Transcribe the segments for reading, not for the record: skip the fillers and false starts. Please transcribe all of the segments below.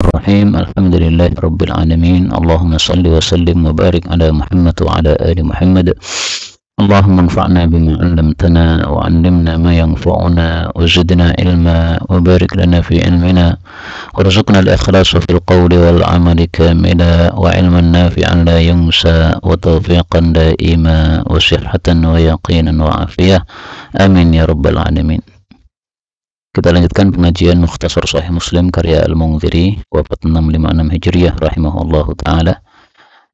Bismillahirrahmanirrahim. Alhamdulillahi rabbil alamin. Allahumma salli wa sallim wa barik ala Muhammad wa ala ali Muhammad. Allahumma anfa'na bima 'allamtana wa 'allimna ma yanfa'una wa zidna ilma wa barik lana fi ilmina warzuqna al-ikhlasa fil qawli wal 'amali kamila wa 'ilman nafi'an la yunsa wa tawfiqan daima wa sihhatan wa yaqinan wa afiyah. Amin ya rabbal alamin. Kita lanjutkan pengajian Mukhtasar Sahih Muslim karya Al-Munziri wafat 656 Hijriah rahimahullahu taala,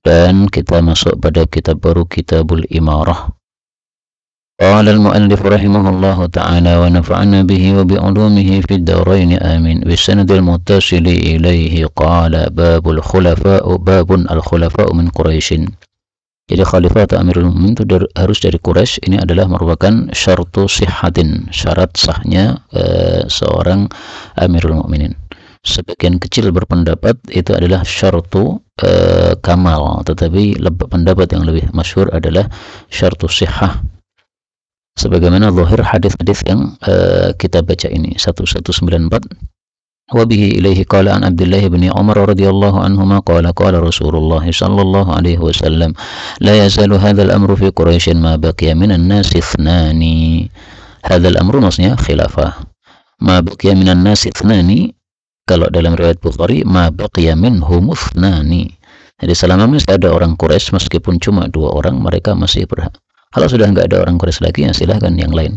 dan kita masuk pada kitab baru, Kitabul Imarah. Qala al-muallif rahimahullahu taala wa nafa'ana bihi wa bi 'ulumihi fid dharain amin. Bi sanadil muttasili ilaihi qala babul khulafa'u babun al-khulafa'u min Quraisyin. Jadi khalifah atau Amirul Mukminin itu harus dari Quraisy. Ini adalah merupakan syartu sihhatin, syarat sahnya seorang Amirul Mukminin. Sebagian kecil berpendapat itu adalah syartu kamal, tetapi pendapat yang lebih masyhur adalah syartu sihhah. Sebagaimana zahir hadis-hadis yang kita baca ini. 1194. وبه إليه قال عن عبد الله بن عمر رضي الله عنهما قال قال رسول الله صلى الله عليه وسلم لا يزال هذا الأمر في قريش ما بقي من الناس اثنان. هذا الأمر maksudnya khilafah. ما بقي من الناس اثنان, kalau dalam riwayat Bukhari ما بقي منهم اثنان. Jadi selama masih ada orang Quraisy, meskipun cuma 2 orang, mereka masih berhak. Kalau sudah nggak ada orang Quraisy lagi, ya silahkan yang lain.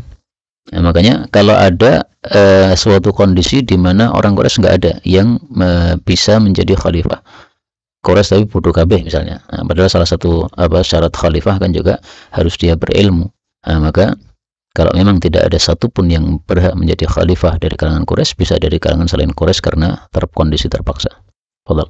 Nah, makanya kalau ada suatu kondisi di mana orang Quraisy nggak ada yang bisa menjadi khalifah, Quraisy tapi bodoh kabeh misalnya, nah, padahal salah satu syarat khalifah kan juga harus dia berilmu. Nah, maka kalau memang tidak ada satupun yang berhak menjadi khalifah dari kalangan Quraisy, bisa dari kalangan selain Quraisy karena kondisi terpaksa. Fadhal.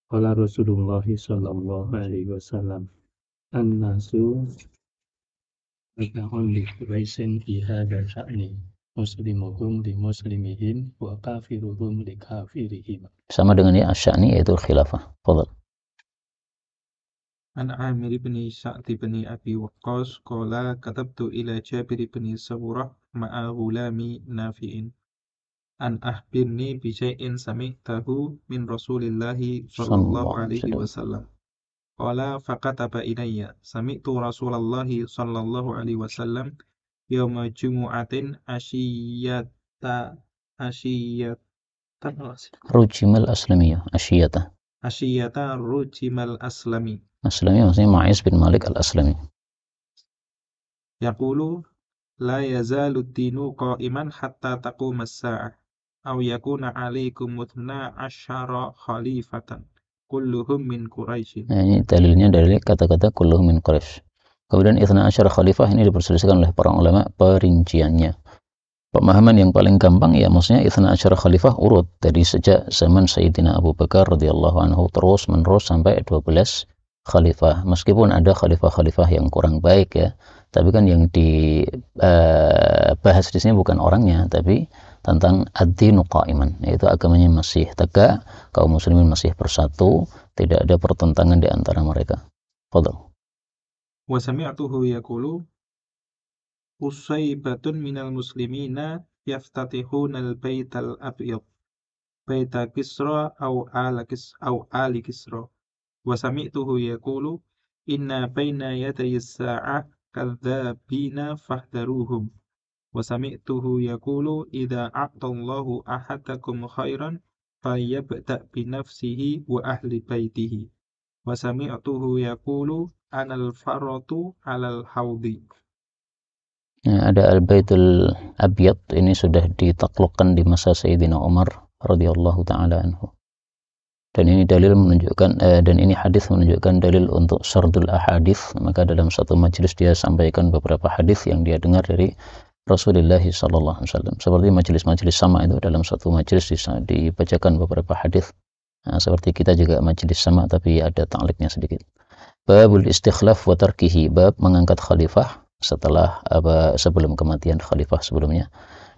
Qala Rasulullah sallallahu alaihi wasallam an-nasu li Quraisyin fi hadha sya'ni muslimuhum li muslimihim wa kafiruhum li kafirihim. Sama dengan ya asy'ani, yaitu khilafah. Fadhal. An Amir bin Sa'd bin Abi Waqqas qala katabtu ila Jabir bin Samurah ma'a ghulami Nafi'in an ahbirni bi syai'in sami'tahu min Rasulillahi sallallahu alaihi wasallam. Qala faqataba ilayya sami'tu Rasulallahi sallallahu alaihi wasallam yawma jumu'atin Rujimal Aslamiyah, asyiyata Rujimal Aslami. Aslami maksudnya Ma'is bin Malik al-Aslami. Yaqulu la yazalu ad-dinu qa'iman hatta taquma as-sa'ah aw yakuna 'alaikum 12 khalifatan kulluhum min Quraisy. Nah, ini dalilnya dari kata-kata kulluhum min Quraisy. Kemudian 12 khalifah ini diperselisihkan oleh para ulama perinciannya. Pemahaman yang paling gampang ya maksudnya 12 khalifah urut dari sejak zaman Sayyidina Abu Bakar radhiyallahu anhu terus menerus sampai 12 khalifah. Meskipun ada khalifah-khalifah yang kurang baik ya, tapi kan yang dibahas di sini bukan orangnya, tapi tentang ad-dinu qa'iman, yaitu agamanya masih tegak, kaum muslimin masih bersatu, tidak ada pertentangan di antara mereka. Fadhal. Wa sami'tuhu yaqulu usaybatun minal muslimina yaftatihuna al-baital abyad baita Kisra aw ali Kisra. Wa sami'tuhu yaqulu inna baina yaday as-sa'ah kadzdzabina fahdharuhum. Wa sami'tuhu yaqulu idza a'tallahu ahadakum khairan falyabda' bi nafsihi wa ahli baitihi. Wa sami'tuhu yaqulu anal faratu 'alal haudi. Nah, ada al-Baitul Abyad ini sudah ditaklukkan di masa Sayyidina Umar radhiyallahu taala anhu. Dan ini dalil menunjukkan dan ini hadis menunjukkan dalil untuk sardul ahadits. Maka dalam satu majelis dia sampaikan beberapa hadis yang dia dengar dari Rasulullah sallallahu alaihi wasallam. Seperti majelis-majelis sama itu, dalam satu majelis dibacakan beberapa hadis. Nah, seperti kita juga majelis sama tapi ada ta'liqnya sedikit. Babul istikhlaf wa tarkihi, bab mengangkat khalifah setelah sebelum kematian khalifah sebelumnya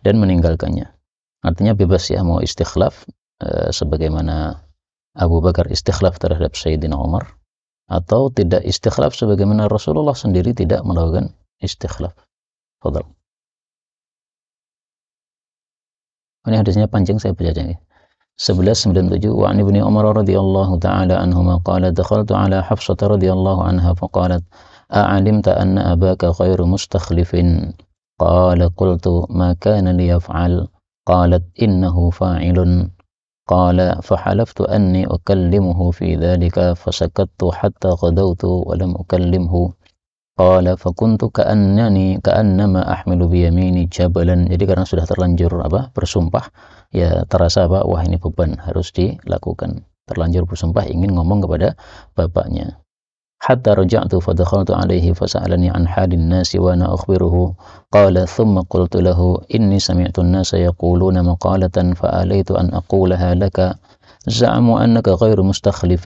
dan meninggalkannya. Artinya bebas ya, mau istikhlaf sebagaimana Abu Bakar istikhlaf terhadap Sayyidina Umar, atau tidak istikhlaf sebagaimana Rasulullah sendiri tidak melakukan istikhlaf. Fadhal. Ini hadisnya panjang, saya baca aja. 1197 wa an ibni Umar radhiyallahu ta'ala anhuma qala dakhaltu ala Hafsah radhiyallahu anha faqalat a'alimta anna abaka khairu mustakhlifin qala qultu ma kana liyaf'al qalat innahu fa'ilun qala fahalaftu anni ukallimuhu fi dhalika fasakattu hatta qadawtu wa lam ukallimhu qala fakuntu ka'annama ahmilu biyamini jabalan. Jadi karena sudah terlanjur bersumpah, ya terasa wah ini beban harus dilakukan. Terlanjur bersumpah ingin ngomong kepada bapaknya. Hatta raja'tu fadakhaltu alaihi fasa'alani an halin nasi wa ana akhbiruhu qala thumma qultu lahu inni sami'tu an-nasa yaquluna maqalatan fa'alaitu an aqulaha laka زعموا أنك غير مستخلف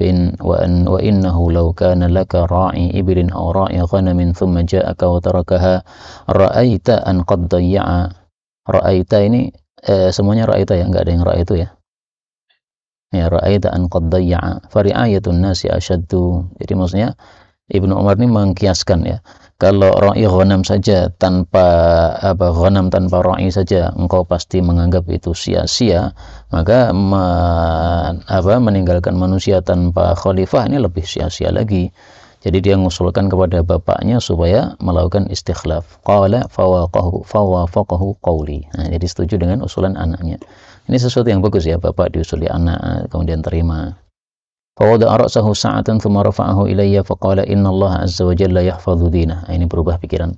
وإنه لو كان لك راعي إبل أو راعي غنم ثم جاءك وتركها رأيت أن قد ضيع. رأيت ini semuanya ra'aita ya, enggak ada yang ra'aitu ya. Ya, ra'aita an qad ضيع fari'ayatun nasi ashaddu. Jadi maksudnya Ibnu Umar ini mengkiaskan ya, kalau ra'i ghanam saja tanpa ghanam tanpa ra'i saja engkau pasti menganggap itu sia-sia, maka meninggalkan manusia tanpa khalifah ini lebih sia-sia lagi. Jadi dia mengusulkan kepada bapaknya supaya melakukan istikhlaf. Qala fawafaqahu qawli. Nah, jadi setuju dengan usulan anaknya. Ini sesuatu yang bagus ya, bapak diusuli anak kemudian terima. Fawada'a ra'sahu sa'atan thumma rafa'ahu ilayya faqala innallaha azza wa jalla yahfadhu dinah. Ini berubah pikiran.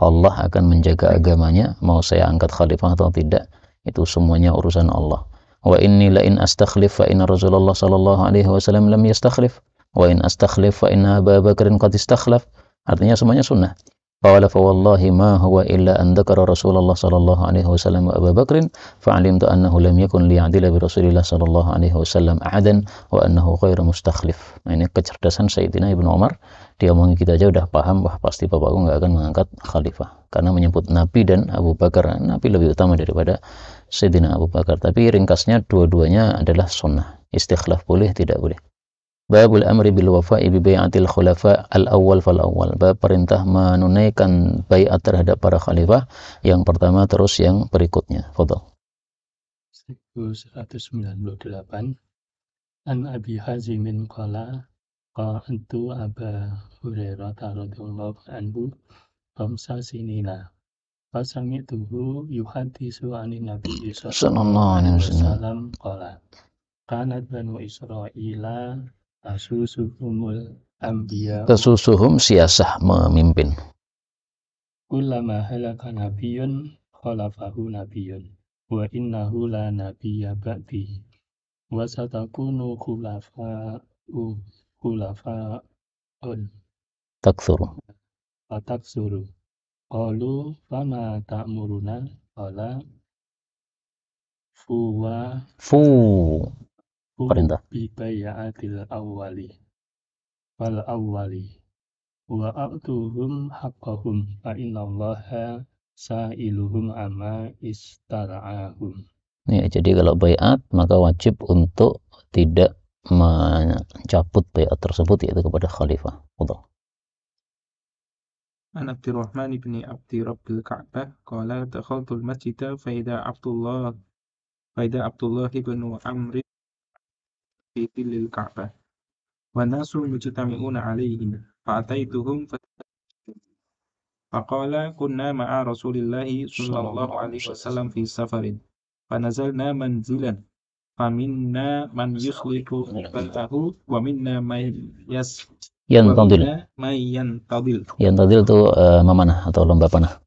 Allah akan menjaga agamanya, mau saya angkat khalifah atau tidak, itu semuanya urusan Allah. Wa inni la in astakhlif fa inna Rasulullah sallallahu alaihi wasallam lam yastakhlif wa in astakhlif fa inna Abu Bakrin qad istakhlaf. Artinya semuanya sunnah. Qala fa wallahi ma huwa illa an dzakara Rasulullah sallallahu alaihi wasallam wa Abu Bakrin fa'alimtu annahu lam yakun liya'dila bi Rasulillah sallallahu alaihi wasallam ahadan wa annahu ghairu mustakhlif. Nah, ini kecerdasan Sayyidina Ibnu Umar. Dia omongin kita aja udah paham, wah pasti bapakku nggak akan mengangkat khalifah karena menyebut Nabi dan Abu Bakar. Nabi lebih utama daripada Sayyidina Abu Bakar. Tapi ringkasnya dua-duanya adalah sunnah. Istikhlaf boleh, tidak boleh. Babul amri bil wafa'i bi bai'atil khulafa al-awwal fal awwal. Bab perintah menunaikan baiat terhadap para khalifah yang pertama terus yang berikutnya. Fadhal. 1198 An Abi Hazimin qala qa'antu Aba Hurairah radhiyallahu anhu khamsa sinina fasami'tuhu yuhaddisu 'anin Nabi sallallahu alaihi wasallam qala kanat banu Israila tasusuhum siasah memimpin. Kullama halaka nabiyyun khalafahu nabiyyun wa innahu la nabiyya ba'di wa satakunu khulafa'un taksuru qalu fama ta'muruna qala perintah bibayatil awwali wal awwali wa a'tuhum haqqahum fa innallaha sa'iluhum amma istara'ahum. Ya, jadi kalau baiat maka wajib untuk tidak mencabut baiat tersebut, yaitu kepada khalifah. Betul. An Abdurrahman ibn Abdi Rabbil Ka'bah qala dakhaltul masjida fa idza Abdullah ibn Amr في ظل الكعبة والناس مجتمعون عليه فأتيتهم فقال كنا مع رسول الله صلى الله عليه وسلم في سفر فنزلنا منزلا فمنا من يخلق بلده ومنا من ينتظل itu memanah atau lomba panah.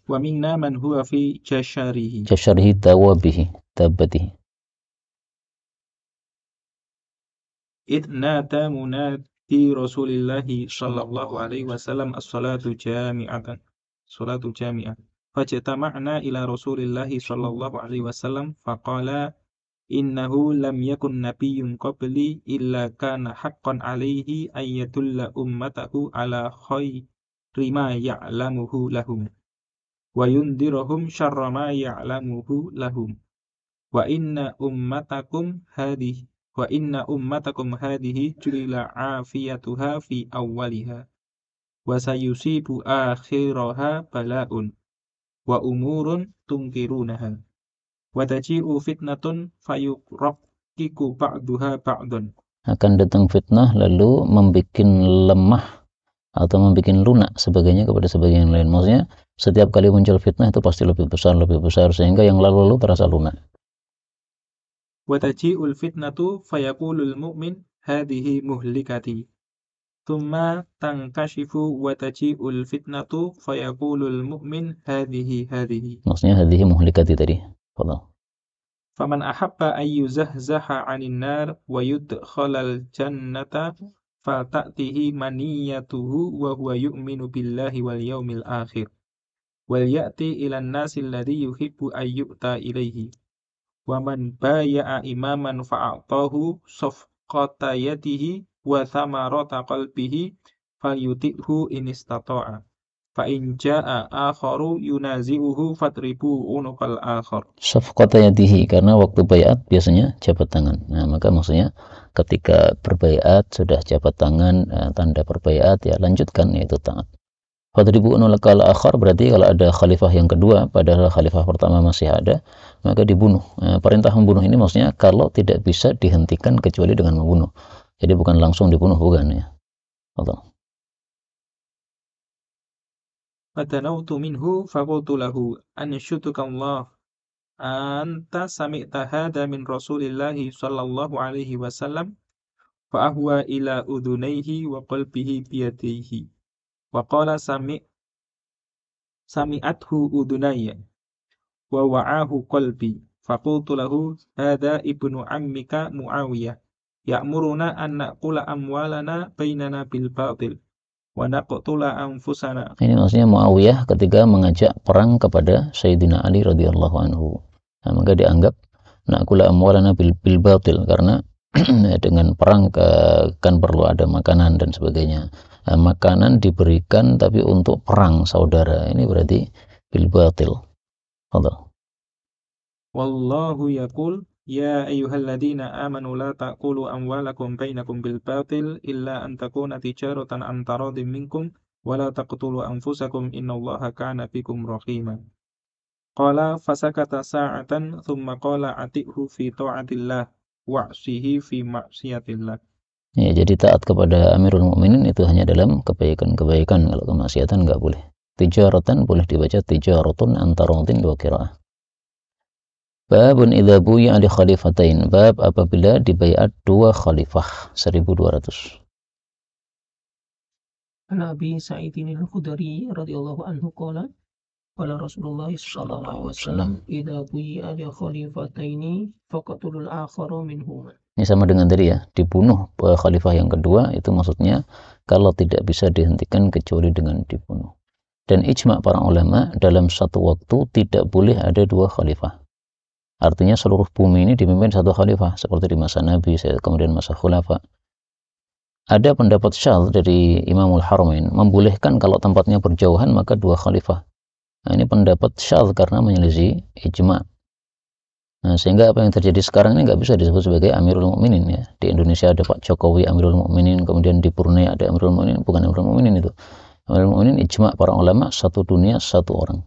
ومنا من هو في جشره تابته إذ نادى منادي رسول الله صلى الله عليه وسلم الصلاة جامعة فاجتمعنا إلى رسول الله صلى الله عليه وسلم فقال إنه لم يكن نبي قبلي إلا كان حقا عليه أن يدل أمته على خير ما يعلمه لهم وينذرهم شر ما يعلمه لهم وإن أمتكم هذه جلل عافيتها في أولها wa sayusibu akhiraha bala'un wa umurun tunkirunaha wa taji'u fitnatun fayuraqqiku ba'duha ba'dun. Akan datang fitnah lalu membuat lemah atau membuat lunak sebagainya kepada sebagian lain. Maksudnya setiap kali muncul fitnah itu pasti lebih besar sehingga yang lalu-lalu terasa lunak. Wa taji'ul fitnatu fayaqulul mu'min hadhihi muhlikati. Thumma tankashifu wa taji'ul fitnatu fayaqulul mu'min hadhihi. Maksudnya hadhihi muhlikati tadi. Fadhal. Faman ahabba an yuzahzaha 'anil nar wa yudkhalal jannata fata'tihi maniyatuhu wa huwa yu'minu billahi wal yawmil akhir. Wal ya'ti ilan nasi alladhi yuhibbu an yu'ta ilaihi. Wa man baya'a imaman fa'atahu safqata yadihi wa thamarata qalbihi falyuti'hu in istata'a. Fa in jaa'a akharu yunazi'uhu fatribu unuqal akhar. Safqata yadihi, karena waktu baiat biasanya jabat tangan. Nah, maka maksudnya ketika berbaiat sudah jabat tangan, tanda berbaiat ya lanjutkan, yaitu taat. Fatribu unuqal akhar berarti kalau ada khalifah yang kedua padahal khalifah pertama masih ada, maka dibunuh. Perintah membunuh ini maksudnya kalau tidak bisa dihentikan kecuali dengan membunuh. Jadi bukan langsung dibunuh, bukan ya. Allah. Fatanawtu minhu faqultu lahu anshuduka Allah anta sami'ta hadha min Rasulillahi sallallahu alaihi wasallam fa ahwa ila udhunayhi wa qalbihi biyadihi wa qala sami'athu udhunayya wa wa'ahu qalbi faqultu lahu hadha ibnu ammika Muawiyah ya'muruna an na'kula amwalana bainana bil batil wa naqtula anfusana. Ini maksudnya Muawiyah ketika mengajak perang kepada Sayyidina Ali radhiyallahu anhu. Nah, maka dianggap na'kula amwalana bil batil, karena dengan perang kan perlu ada makanan dan sebagainya. Nah, makanan diberikan tapi untuk perang saudara, ini berarti bil batil. Allah. Wallahu yaqul ya ayyuhalladzina amanu la ta'kulu amwalakum bainakum bil batil illa an takuna tijaratan an taradin minkum wa la taqtulu anfusakum innallaha kana bikum rahima. Qala fasakata sa'atan thumma qala ati'hu fi ta'atillah wa'sihi fi ma'siyatillah. Ya, jadi taat kepada Amirul Mukminin itu hanya dalam kebaikan-kebaikan, kalau kemaksiatan enggak boleh. Tijaratan boleh dibaca tijaratun antaradin, dua qiraah. Babun idza buyi'a li khalifatain, bab apabila dibaiat dua khalifah, 1200. An Abi Sa'idin al-Khudri radhiyallahu anhu qala qala Rasulullah sallallahu alaihi wasallam idza buyi'a li khalifataini faqatulul akhara minhuma. Ini sama dengan tadi ya, dibunuh khalifah yang kedua, itu maksudnya kalau tidak bisa dihentikan kecuali dengan dibunuh. Dan ijma' para ulama dalam satu waktu tidak boleh ada dua khalifah. Artinya seluruh bumi ini dipimpin satu khalifah, seperti di masa Nabi, kemudian masa khulafa. Ada pendapat syadz dari Imamul Haramain, membolehkan kalau tempatnya berjauhan maka dua khalifah. Nah, ini pendapat syadz karena menyelisih ijma'. Nah, sehingga apa yang terjadi sekarang ini nggak bisa disebut sebagai Amirul Mukminin ya. Di Indonesia ada Pak Jokowi Amirul Mukminin, kemudian di Brunei ada Amirul Mukminin, bukan Amirul Mukminin itu. Amirul Mukminin ijma' para ulama, satu dunia satu orang.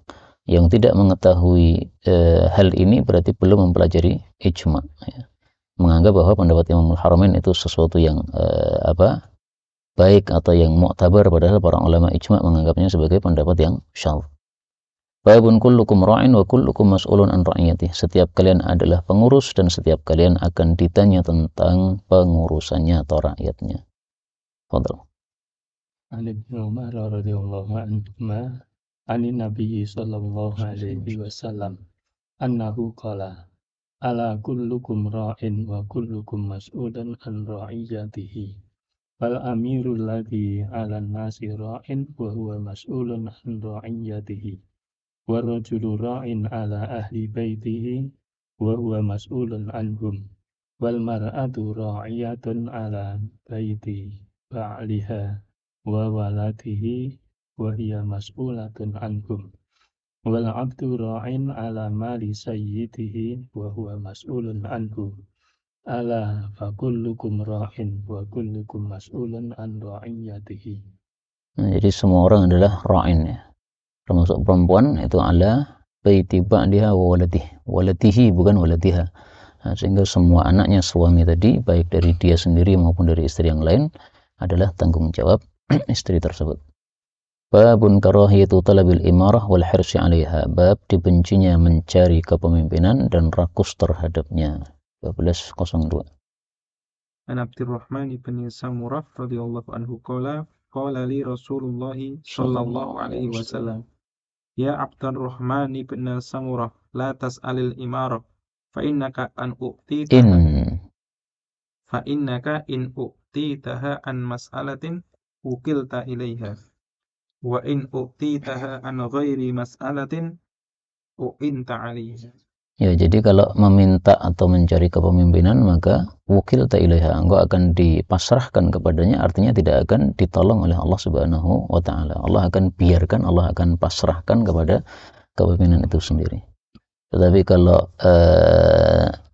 Yang tidak mengetahui hal ini berarti belum mempelajari ijma', ya. Menganggap bahwa pendapat Imamul Haramain itu sesuatu yang baik atau yang mu'tabar, padahal para ulama ijma' menganggapnya sebagai pendapat yang syadz. Babun kullukum ra'in wa kullukum mas'ulun an ra'iyati. Setiap kalian adalah pengurus dan setiap kalian akan ditanya tentang pengurusannya atau rakyatnya. Fadhal. An Ibnu Umar radhiyallahu anhu Ani Nabi sallallahu alaihi wasallam annahu qala ala kullukum ra'in wa kullukum mas'ulun an ra'iyatihi wal amirul ladzi 'alan nasi ra'in wa huwa mas'ulun an ra'iyatihi wa rajulu ra'in 'ala ahli baitihi wa huwa mas'ulun anhum wal mar'atu ra'iyatun 'ala baiti ba'liha wa waladihi wa hiya mas'ulatun anhum wal 'abdu ra'in 'ala mali sayyidihi wa huwa mas'ulun anhu ala fa kullukum ra'in wa kullukum mas'ulun an ra'iyatihi. Jadi semua orang adalah ra'in ya. Termasuk perempuan itu ala baiti ba'diha wa walatihi bukan walatiha. Nah, sehingga semua anaknya suami tadi baik dari dia sendiri maupun dari istri yang lain adalah tanggung jawab istri tersebut. Babun karahiyatu talabil imarah wal hirsi 'alaiha. Bab dibencinya mencari kepemimpinan dan rakus terhadapnya. 1202. An Abdurrahman bin Samurah radhiyallahu anhu qala li Rasulullah sallallahu alaihi wasallam, ya Abdurrahman bin Samurah, la tas'alil imarah fa innaka in u'titaha an mas'alatin ukilta ilaiha wa in u'titaha an ghairi mas'alatin u'inta 'alaiha. Ya, jadi kalau meminta atau mencari kepemimpinan maka wukil ta'ilaiha, engkau akan dipasrahkan kepadanya, artinya tidak akan ditolong oleh Allah Subhanahu wa taala. Allah akan biarkan, Allah akan pasrahkan kepada kepemimpinan itu sendiri. Tetapi kalau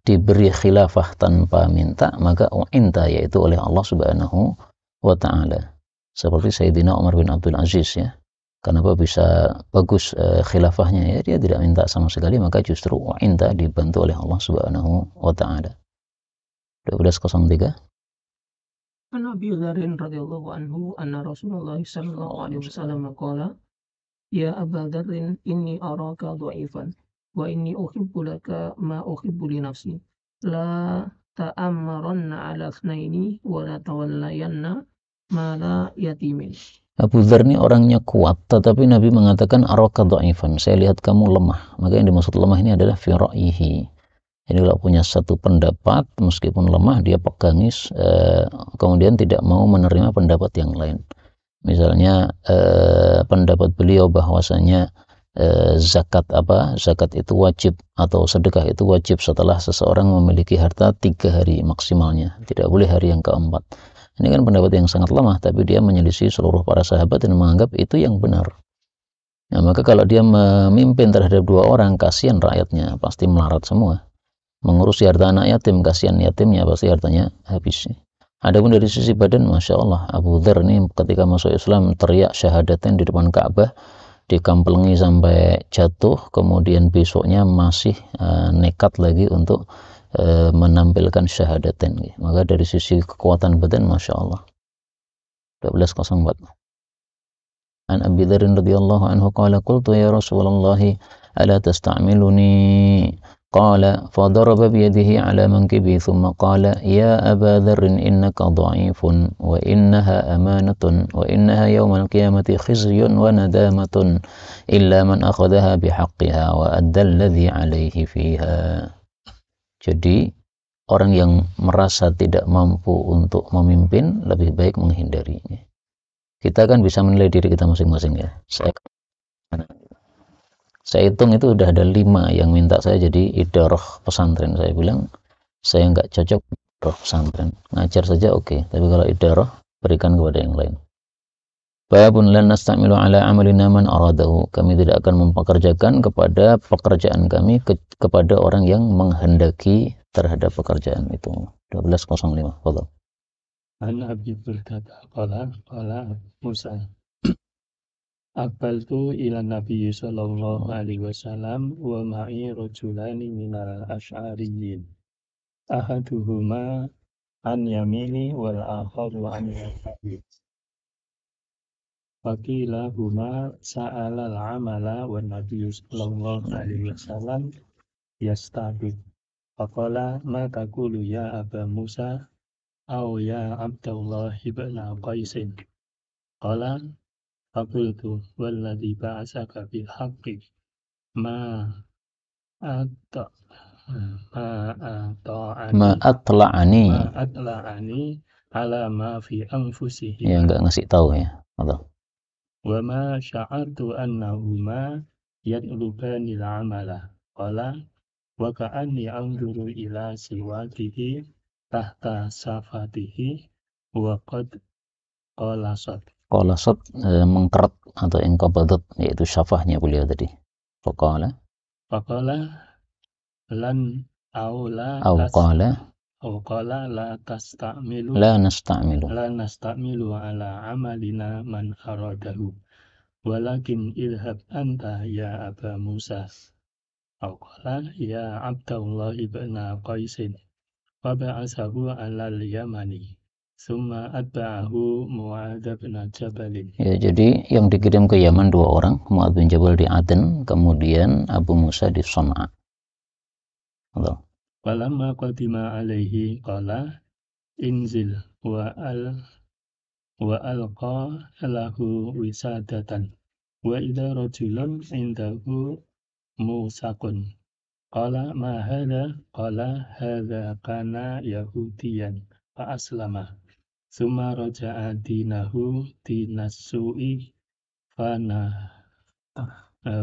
diberi khilafah tanpa minta, maka u'inta, yaitu oleh Allah Subhanahu wa taala. Seperti Sayyidina Umar bin Abdul Aziz ya. Kenapa bisa bagus khilafahnya ya, dia tidak minta sama sekali, maka justru wa'inta, dibantu oleh Allah Subhanahu wa taala. 1203. An Abi Dzar radhiyallahu anhu anna Rasulullah sallallahu alaihi wasallam qala, ya Aba Dzar, inni araka dha'ifan wa inni uhibbu laka ma uhibbu li nafsi, la ta'ammaranna 'ala itsnaini wa la tawallayanna ma la yatimin. Abu Dzar ini orangnya kuat, tetapi Nabi mengatakan araka dha'ifan, saya lihat kamu lemah. Maka yang dimaksud lemah ini adalah fi ra'yihi. Jadi kalau punya satu pendapat meskipun lemah dia pegangi, kemudian tidak mau menerima pendapat yang lain. Misalnya pendapat beliau bahwasanya zakat itu wajib atau sedekah itu wajib setelah seseorang memiliki harta 3 hari maksimalnya, tidak boleh hari yang keempat. Ini kan pendapat yang sangat lemah, tapi dia menyelisih seluruh para sahabat dan menganggap itu yang benar. Nah, maka kalau dia memimpin terhadap 2 orang, kasihan rakyatnya, pasti melarat semua. Mengurusi harta anak yatim, kasihan yatimnya, pasti hartanya habis. Adapun dari sisi badan, Masya Allah, Abu Dzar ini ketika masuk Islam teriak syahadatain di depan Ka'bah, dikamplengi sampai jatuh, kemudian besoknya masih nekat lagi untuk menampilkan syahadatain. Maka dari sisi kekuatan badan, Masya Allah. 1204. An Abi Dzar radhiyallahu anhu qala qultu ya Rasulullah ala tasta'miluni qala fadaraba biyadihi ala mankibi thumma qala ya Aba Dzar innaka dha'ifun wa innaha amanatun wa innaha yawmal qiyamati khizyun wa nadamatun illa man akhadhaha bihaqqiha wa adda alladhi alayhi fiha. Jadi orang yang merasa tidak mampu untuk memimpin lebih baik menghindarinya. Kita kan bisa menilai diri kita masing-masing ya. Saya hitung itu udah ada 5 yang minta saya jadi idarah pesantren. Saya bilang saya nggak cocok idarah pesantren. Ngajar saja oke, tapi kalau idarah berikan kepada yang lain. Babun lan nasta'milu ala amalina man aradahu. Kami tidak akan mempekerjakan kepada pekerjaan kami kepada orang yang menghendaki terhadap pekerjaan itu. 1205. Fadhal. An Abi berkata, qala Musa, aqbaltu ila Nabi sallallahu alaihi wasallam wa ma'i rajulani minal asy'ariyyin. Ahaduhuma an yamini wal akharu an yasari. Faqila huma sa'ala al-amala wa Nabi sallallahu alaihi wasallam yastabid. Faqala ma taqulu ya Aba Musa aw ya Abdullah ibn Qais. Qala faqultu walladhi ba'asaka bil haqqi ma atla'ani ala ma fi anfusihim. Ya enggak ngasih tahu ya. Fadhal. Wa ma sya'artu annahuma yatlubani al-amala. Qala wa ka'anni anzuru ila siwatihi tahta safatihi wa qad qalasat. Qalasat mengkeret atau inqabadat, yaitu syafahnya beliau tadi. Faqala Faqala lan aula qala Au qala la nasta'milu ala amalina man aradahu. Walakin idhab anta ya Aba Musa. Au qala ya Abdullah ibn Qaisin. Faba'asahu alal Yamani. Summa atba'ahu Mu'adz bin Jabalin. Ya, jadi yang dikirim ke Yaman 2 orang, Mu'adz bin Jabal di Aden, kemudian Abu Musa di Son'a. Walamma qadima alaihi qala inzil wa alqa lahu wisadatan wa idza rajulun indahu musaqun qala ma hadha qala hadha kana yahudiyan fa aslama summa raja'a dinahu dinasu'i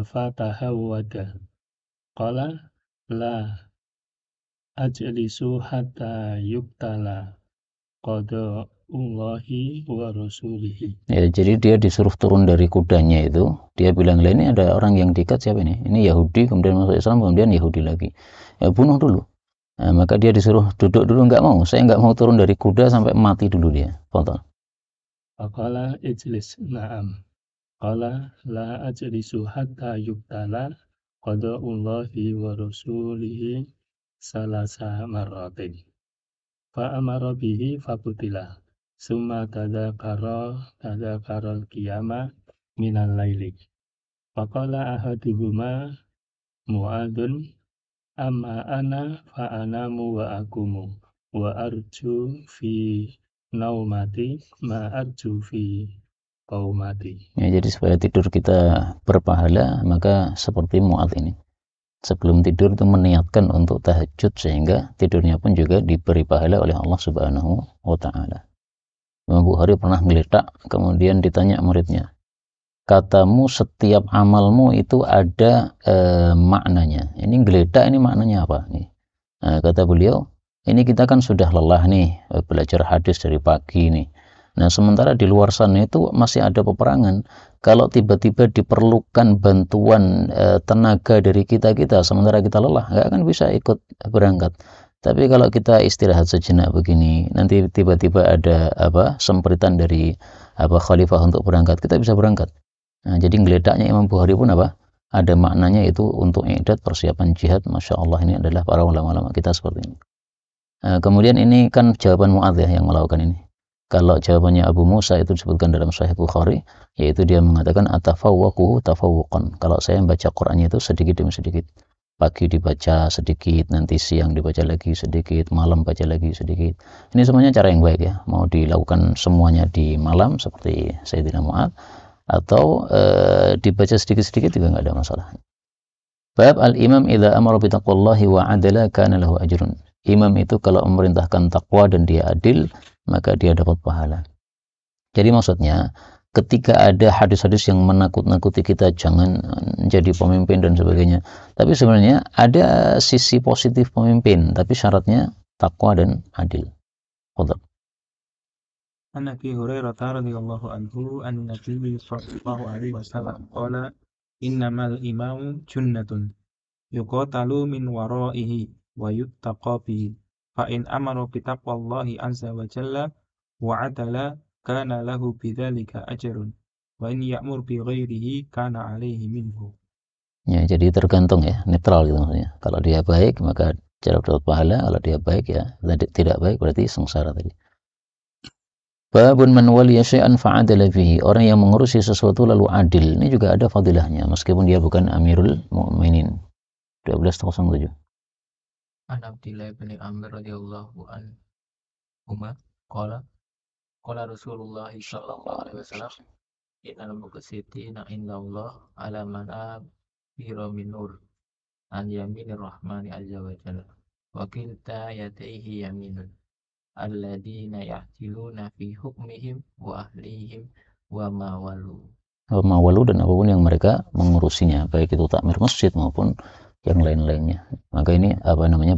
fatahawwada qala la ajlisu hatta yuktala qada'ullahi wa rasulihi. Ya, jadi dia disuruh turun dari kudanya itu, dia bilang, lah ini ada orang yang diikat, siapa ini? Ini Yahudi, kemudian masuk Islam, kemudian Yahudi lagi. Ya, bunuh dulu. Nah, maka dia disuruh duduk dulu, nggak mau. Saya nggak mau turun dari kuda sampai mati dulu dia. Fadhal. Faqala ijlis na'am. Qala la ajlisu hatta yuktala qada'ullahi wa rasulihi salasa marratin. Fa'amara bihi faqutila. Summa tadakara al-qiyama minal laili. Faqala ahaduhuma Mu'adzun amma ana fa'anamu wa akumu wa arju fi naumati ma arju fi qaumati. Ya, jadi supaya tidur kita berpahala, maka seperti Mu'adz ini. Sebelum tidur itu meniatkan untuk tahajud, sehingga tidurnya pun juga diberi pahala oleh Allah Subhanahu wa Ta'ala. Imam Bukhari pernah geletak, kemudian ditanya muridnya, katamu setiap amalmu itu ada maknanya. Ini geletak, ini maknanya apa? Nih. Nah, kata beliau, ini kita kan sudah lelah nih, belajar hadis dari pagi nih. Nah, sementara di luar sana itu masih ada peperangan. Kalau tiba-tiba diperlukan bantuan tenaga dari kita, sementara kita lelah, nggak akan bisa ikut berangkat. Tapi kalau kita istirahat sejenak begini, nanti tiba-tiba ada sempritan dari khalifah untuk berangkat, kita bisa berangkat. Nah, jadi ngeletaknya Imam Bukhari pun ada maknanya, itu untuk i'dad, persiapan jihad. Masya Allah, ini adalah para ulama-ulama kita seperti ini. Kemudian ini kan jawaban Mu'adz ya yang melakukan ini. Kalau jawabannya Abu Musa itu disebutkan dalam Sahih Bukhari, yaitu dia mengatakan atafawwaquhu tafawwuqan. Kalau saya membaca Qur'annya itu sedikit demi sedikit. Pagi dibaca sedikit, nanti siang dibaca lagi sedikit, malam baca lagi sedikit. Ini semuanya cara yang baik ya. Mau dilakukan semuanya di malam seperti Sayyidina Mu'adz, atau dibaca sedikit-sedikit juga nggak ada masalah. Bab al-imam idza amara bi taqwallahi wa adala kana lahu ajrun. Imam itu kalau memerintahkan takwa dan dia adil, maka dia dapat pahala. Jadi maksudnya, ketika ada hadis-hadis yang menakut-nakuti kita jangan jadi pemimpin dan sebagainya, tapi sebenarnya ada sisi positif pemimpin, tapi syaratnya takwa dan adil. Qadar. An Abi Hurairah radhiyallahu anhu an Nabi sallallahu alaihi wasallam qala innamal imamu junnatun yuqatalu min waraihi wa yuttaqa bihi fa in amara bi taqwallahi azza wa jalla wa adala kana lahu bidzalika ajrun wa in ya'mur bi ghairihi kana alaihi minhu. Ya, jadi tergantung ya, netral gitu maksudnya. Kalau dia baik maka dapat pahala, kalau dia baik ya tidak baik berarti sengsara tadi. Babun man waliya syai'an fa'adala fihi. Orang yang mengurusi sesuatu lalu adil, ini juga ada fadilahnya meskipun dia bukan Amirul Mukminin. 1207. An Abdillah bin Amr radhiyallahu anhuma qala Rasulullah sallallahu alaihi wasallam innal muqsitina indallah ala man abira min nur an yaminir rahmani azza wa jalla wa kilta yadayhi yaminun alladzina yahtiluna fi hukmihim wa ahlihim wa mawalu dan apapun yang mereka mengurusinya, baik itu takmir masjid maupun yang lain-lainnya. Maka ini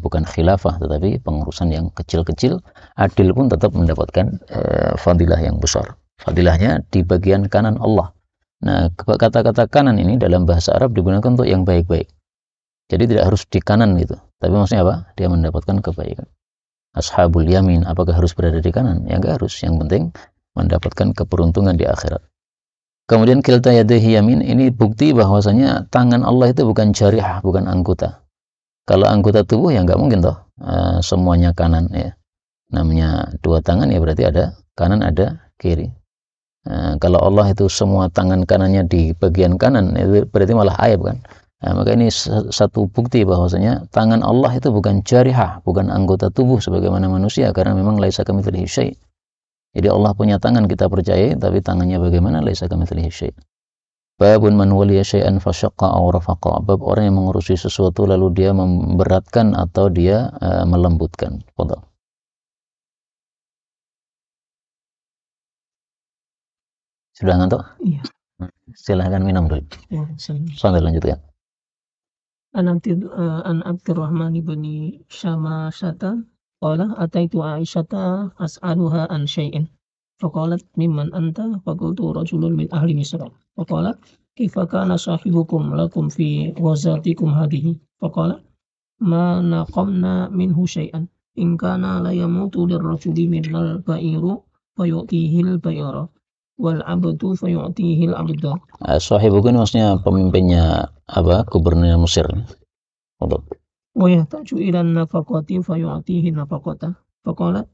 bukan khilafah, tetapi pengurusan yang kecil-kecil. Adil pun tetap mendapatkan fadilah yang besar. Fadilahnya di bagian kanan Allah. Nah, kata-kata kanan ini dalam bahasa Arab digunakan untuk yang baik-baik. Jadi tidak harus di kanan gitu. Tapi maksudnya apa? Dia mendapatkan kebaikan. ashabul yamin, apakah harus berada di kanan? Ya enggak harus, yang penting mendapatkan keberuntungan di akhirat. Kemudian kilta yadayhi yamin, ini bukti bahwasanya tangan Allah itu bukan jarihah, bukan anggota. Kalau anggota tubuh ya enggak mungkin toh semuanya kanan ya. Namanya dua tangan ya berarti ada kanan ada kiri. Kalau Allah itu semua tangan kanannya di bagian kanan, itu berarti malah aib kan. Maka ini satu bukti bahwasanya tangan Allah itu bukan jarihah, bukan anggota tubuh sebagaimana manusia, karena memang laisa kamitslihi syai'. Jadi Allah punya tangan kita percaya, tapi tangannya bagaimana? Laisa kamitslihi syai'. Babun man waliya syai'an fasyaqqa aw rafaqa. Bab orang yang mengurusi sesuatu lalu dia memberatkan atau dia melembutkan. Fadhal. Sudah ngantuk? Iya. Silahkan minum dulu. Ya, Sambil lanjutkan. An Abdurrahman bin Syamasata qala ataitu Aisyata as'aluha an syai'in faqalat mimman anta faqultu rajulun min ahli Misr faqalat kaifa kana sahibukum lakum fi ghazatikum hadhihi faqala ma naqamna minhu syai'an in kana la yamutu lirrajuli minal ba'iru fayu'tihil ba'ira wal abdu fayu'tihil abda. Sahibuku ini maksudnya pemimpinnya apa? Gubernur Mesir. Untuk Wa yahtaju ila nafaqati fayu'tihi nafaqata. Faqalat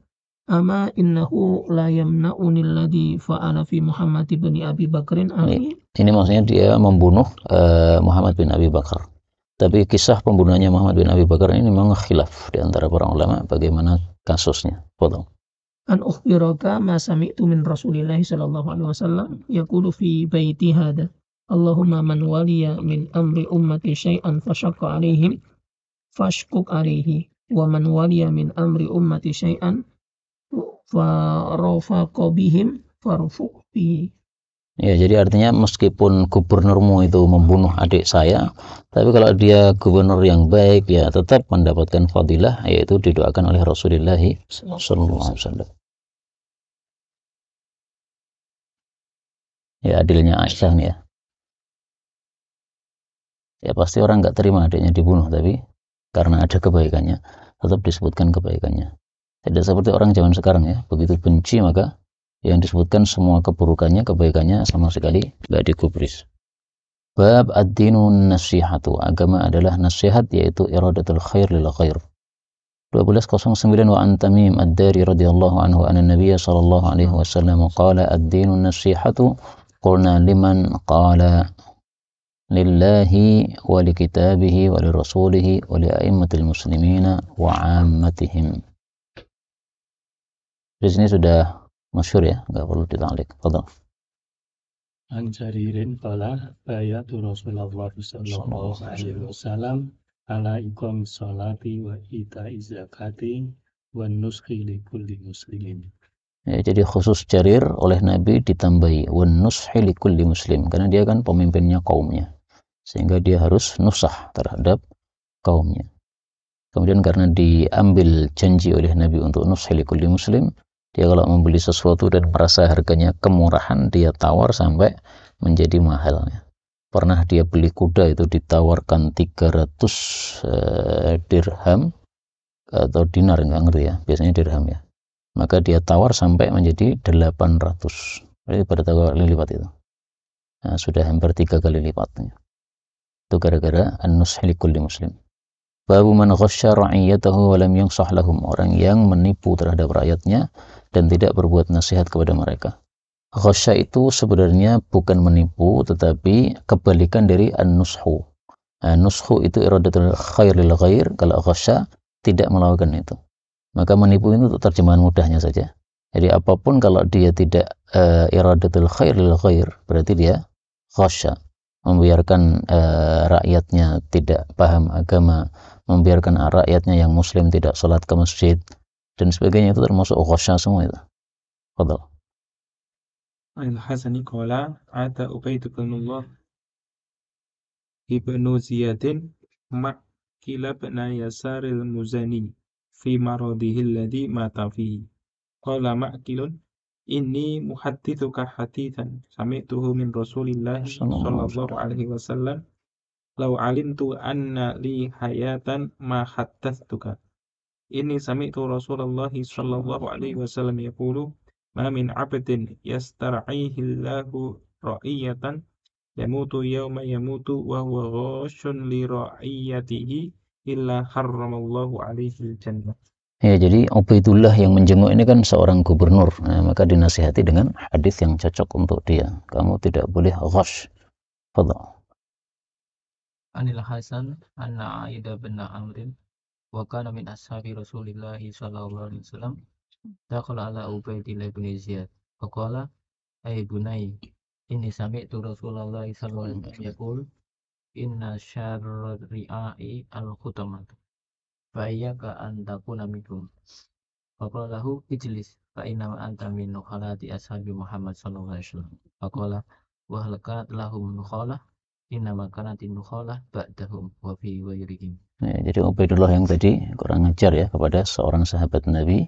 ama innahu la yamna'uni alladhi fa'ala fi Muhammad bin Abi Bakrin akhi. Ini maksudnya dia membunuh Muhammad bin Abi Bakar. Tapi kisah pembunuhannya Muhammad bin Abi Bakar ini memang khilaf di antara para ulama bagaimana kasusnya. Potong. An ukhbiraka ma sami'tu min Rasulillah sallallahu alaihi wasallam yaqulu fi baiti hadha Allahumma man waliya min amri ummati syai'an fashaqqa alaihim fashquq alaihi wa man waliya min amri ummati syai'an farafaqa bihim farfuq bihi. Ya, jadi artinya meskipun gubernurmu itu membunuh adik saya, tapi kalau dia gubernur yang baik ya tetap mendapatkan fadilah, yaitu didoakan oleh Rasulullah sallallahu alaihi wasallam. Ya, adilnya Aisyah nih ya. Ya pasti orang nggak terima adiknya dibunuh, tapi karena ada kebaikannya tetap disebutkan kebaikannya. Tidak seperti orang zaman sekarang ya, begitu benci maka yang disebutkan semua keburukannya, kebaikannya sama sekali nggak digubris. Bab ad-dinun nasihatu, agama adalah nasihat, yaitu iradatul khair lil khair. 1209 wa an Tamim ad-Dari radhiyallahu anhu anna Nabiy sallallahu alaihi wasallam qala ad-dinun nasihatu qulna liman qala lillahi wa likitabihi wa lirasulihi wa li a'immatil muslimina wa 'ammatihim. Di sini sudah masyhur ya, nggak perlu ditalik. Fadhal. An Jaririn qala bayatu Rasulullah sallallahu alaihi wasallam ala iqamis sholati wa ita'iz zakati wa nushi li kulli muslimin. Ya, jadi khusus Jarir oleh Nabi ditambahi wan nushi li kulli muslim, karena dia kan pemimpinnya kaumnya, sehingga dia harus nusah terhadap kaumnya. Kemudian karena diambil janji oleh Nabi untuk nushi li kulli muslim, dia kalau membeli sesuatu dan merasa harganya kemurahan, dia tawar sampai menjadi mahal. Pernah dia beli kuda itu ditawarkan 300 dirham atau dinar, nggak ngerti ya, biasanya dirham ya. Maka dia tawar sampai menjadi 800. Berarti pada kali lipat itu. Nah, sudah hampir 3 kali lipatnya. Itu gara-gara an-nushi li kulli muslim. Babu man ghasya ra'iyatahu wa lam yansah lahum, orang yang menipu terhadap rakyatnya dan tidak berbuat nasihat kepada mereka. Ghasya itu sebenarnya bukan menipu, tetapi kebalikan dari an-nushu. Nushu itu iradatul khair lil ghair, kalau ghasya tidak melakukan itu. Maka menipu itu untuk terjemahan mudahnya saja. Jadi apapun kalau dia tidak iradatul khair lil ghair, berarti dia ghasya, membiarkan rakyatnya tidak paham agama, membiarkan rakyatnya yang muslim tidak sholat ke masjid dan sebagainya, itu termasuk ghasya semua itu. Fadhal. Al-Hasani qala ata Ubaidullah ibnu Ziyadin Makila bin Yasaril Muzani fi maradihi alladhi mata fihi. Qala Makilun inni muhaddithuka hadithan sami'tuhu min Rasulillah sallallahu alaihi wasallam law alimtu anna li hayatan ma haddathtuka Inni sami'tu Rasulullah sallallahu alaihi wasallam yaqulu ma min 'abdin yastar'ihi Allahu ra'iyatan yamutu yawma yamutu wa huwa ghashun li ra'iyatihi illa harramallahu alaihi al-jannah. Ya, jadi Ubaidullah yang menjenguk ini kan seorang gubernur. Nah, maka dinasihati dengan hadis yang cocok untuk dia. Kamu tidak boleh ghash. Fadhal. Anil Hasan anna Aida bin Amrin wa kana min ashabi Rasulillah sallallahu alaihi wasallam dakhala ala Ubaidillah bin Ziyad faqala ay bunai inni sami'tu Rasulullah sallallahu alaihi wasallam yaqul inna syarra ri'ai al-khutamat fa iyyaka an takuna minhum faqala lahu ijlis fa inna anta min nukhalati ashabi Muhammad sallallahu alaihi wasallam faqala wa hal kanat lahum nukhalah inna makanatin nukhalah ba'dahum wa fi ghairihim. Ya, jadi Ubaidullah yang tadi kurang ajar ya kepada seorang sahabat Nabi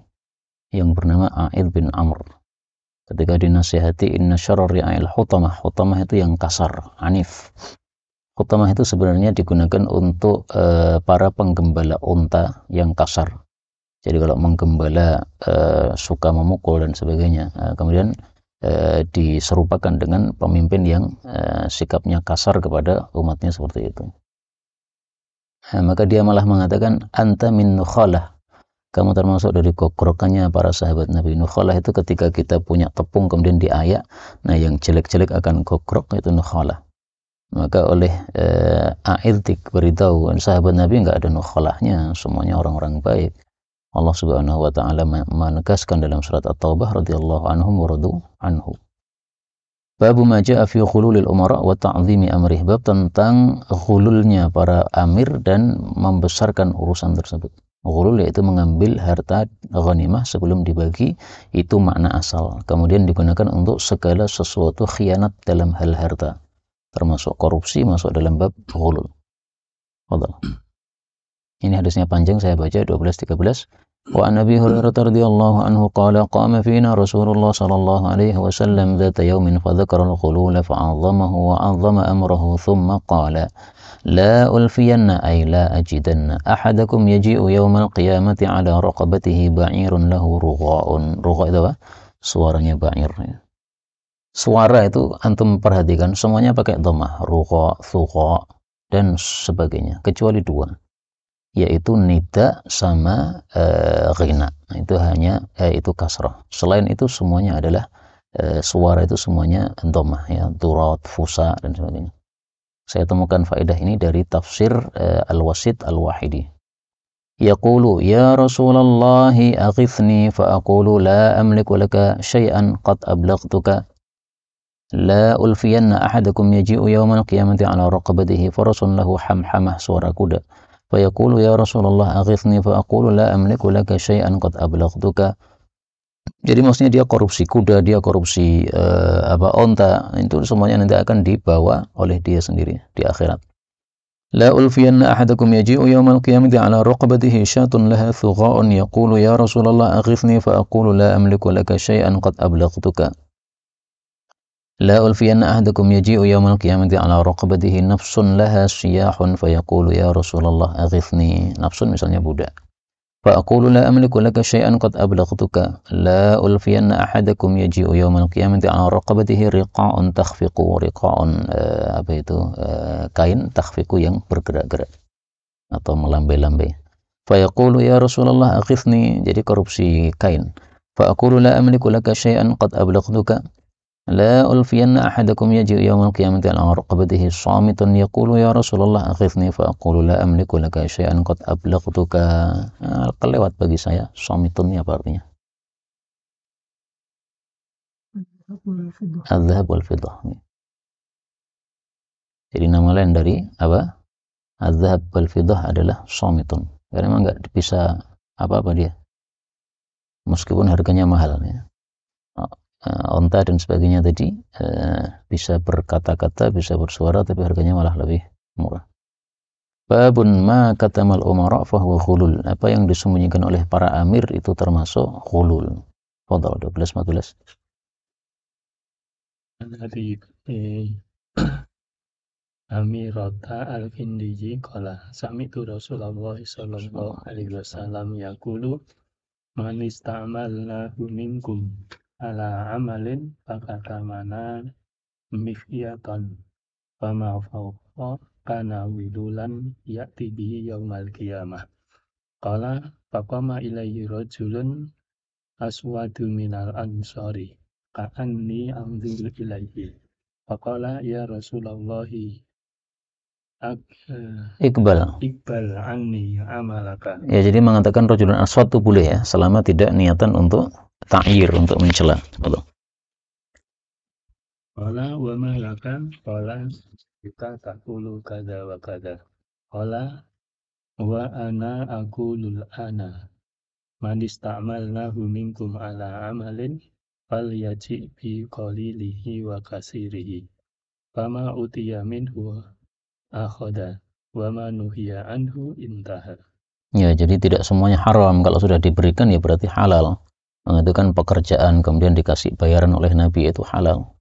yang bernama A'id bin Amr. Ketika dinasihati inna syarra ri'ail hutamah. Hutamah itu yang kasar, anif. Hutamah itu sebenarnya digunakan untuk para penggembala unta yang kasar. Jadi kalau menggembala suka memukul dan sebagainya, kemudian diserupakan dengan pemimpin yang sikapnya kasar kepada umatnya seperti itu. Maka dia malah mengatakan anta min nukhalah, kamu termasuk dari gogrokkannya para sahabat Nabi. Nukhalah itu ketika kita punya tepung kemudian diayak, nah yang jelek-jelek akan gogrok, itu nukhalah. Maka oleh A'id beritahu sahabat Nabi enggak ada nukhalahnya, semuanya orang-orang baik. Allah Subhanahu wa taala menegaskan dalam surat At-Taubah radhiyallahu anhum wa radu anhu. Bab ma jaa fi khululil umara wa ta'zimi amrih. Bab tentang khululnya para amir dan membesarkan urusan tersebut. Khulul yaitu mengambil harta ghanimah sebelum dibagi, itu makna asal. Kemudian digunakan untuk segala sesuatu khianat dalam hal harta. Termasuk korupsi masuk dalam bab khulul. Fadhal. Ini hadisnya panjang, saya baca 12-13. Wa an Abi Hurairah radhiyallahu anhu qala qama fina Rasulullah sallallahu alaihi wasallam dzata yawmin fa dzakara al-khulul fa'azzamahu wa 'azzama amrahu thumma qala la ulfiyanna ay la ajidanna ahadakum yaji'u yawmal qiyamati 'ala raqabatihi ba'irun lahu rugha'un. Rugha' itu apa? Suaranya ba'ir. Suara itu antum perhatikan semuanya pakai dhammah, rugha', thugha' dan sebagainya, kecuali dua, yaitu nida sama ghina. Itu hanya itu kasrah. Selain itu semuanya adalah suara itu semuanya dhammah ya, durat, fusa dan sebagainya. Saya temukan faedah ini dari tafsir Al-Wasit Al-Wahidi. Yaqulu ya Rasulullah aghithni fa aqulu la amliku laka syai'an qad ablaghtuka la ulfiyanna ahadakum yaji'u yawmal qiyamati 'ala raqabatihi farasun lahu hamhamah, suara kuda. Fayaqulu ya Rasulullah aghithni fa aqulu la amliku laka syai'an qad ablaghtuka. Jadi maksudnya dia korupsi kuda, dia korupsi onta, itu semuanya nanti akan dibawa oleh dia sendiri di akhirat. La ulfiyanna ahadakum yaji'u yawmal qiyamati 'ala raqabatihi syatun laha thugha'un yaqulu ya Rasulullah aghithni fa aqulu la amliku laka syai'an qad ablaghtuka. La ulfiyanna ahadakum yaji'u yawmal qiyamati 'ala raqabatihi nafsun laha siyahun fayaqulu ya Rasulullah aghithni. Nafsun misalnya budak. Fa aqulu la amliku laka syai'an qad ablaghtuka. La ulfiyanna ahadakum yaji'u yawmal qiyamati 'ala raqabatihi riqa'un takhfiqu. Riqa'un kain takhfiqu yang bergerak-gerak atau melambai-lambai. Fayaqulu ya Rasulullah aghithni, jadi korupsi kain. Fa aqulu la amliku laka syai'an qad ablaghtuka. La ulfiyanna ahadakum yaji'u yawmal qiyamati 'ala raqabatihi shamitun yaqulu ya Rasulullah aghithni fa aqulu la amliku laka syai'an qad ablaghtuka. Kelewat bagi saya. Shamitun ini apa artinya? Al-dhahab wal fiddah. Jadi nama lain dari apa? Al-dhahab wal fiddah adalah shamitun. Karena memang enggak bisa apa-apa dia. Meskipun harganya mahal ya. Onta dan sebagainya tadi bisa berkata-kata, bisa bersuara, tapi harganya malah lebih murah. Babun ma katamal umara fahuwa khulul. Apa yang disembunyikan oleh para amir itu termasuk khulul. Fadhal 12-14. Dari Amirata al-Kindiji qala sami'tu Rasulullah sallallahu alaihi wasallam yaqulu man ista'malnahu minkum ala amalin fakatamana mifyatan fama fawqa kana widulan ya'ti bihi yaumal qiyamah. Qala faqama ilaihi rajulun aswadu minal ansari ka'anni anzuru ilaihi. Faqala ya Rasulallahi Iqbal. Iqbal anni amalaka. Ya, jadi mengatakan rajulun aswad itu boleh ya, selama tidak niatan untuk ta'yir, untuk mencela. Betul. Qala wa ma laka? Qala kita taqulu kada wa kada. Qala wa ana aqulul ana man ista'malnahu minkum ala amalin falyaji bi qalilihi wa kasirihi. Fama utiya minhu akhada wa ma nuhiya anhu intaha. Ya, jadi tidak semuanya haram. Kalau sudah diberikan ya berarti halal. Itu kan pekerjaan kemudian dikasih bayaran oleh Nabi, itu halal.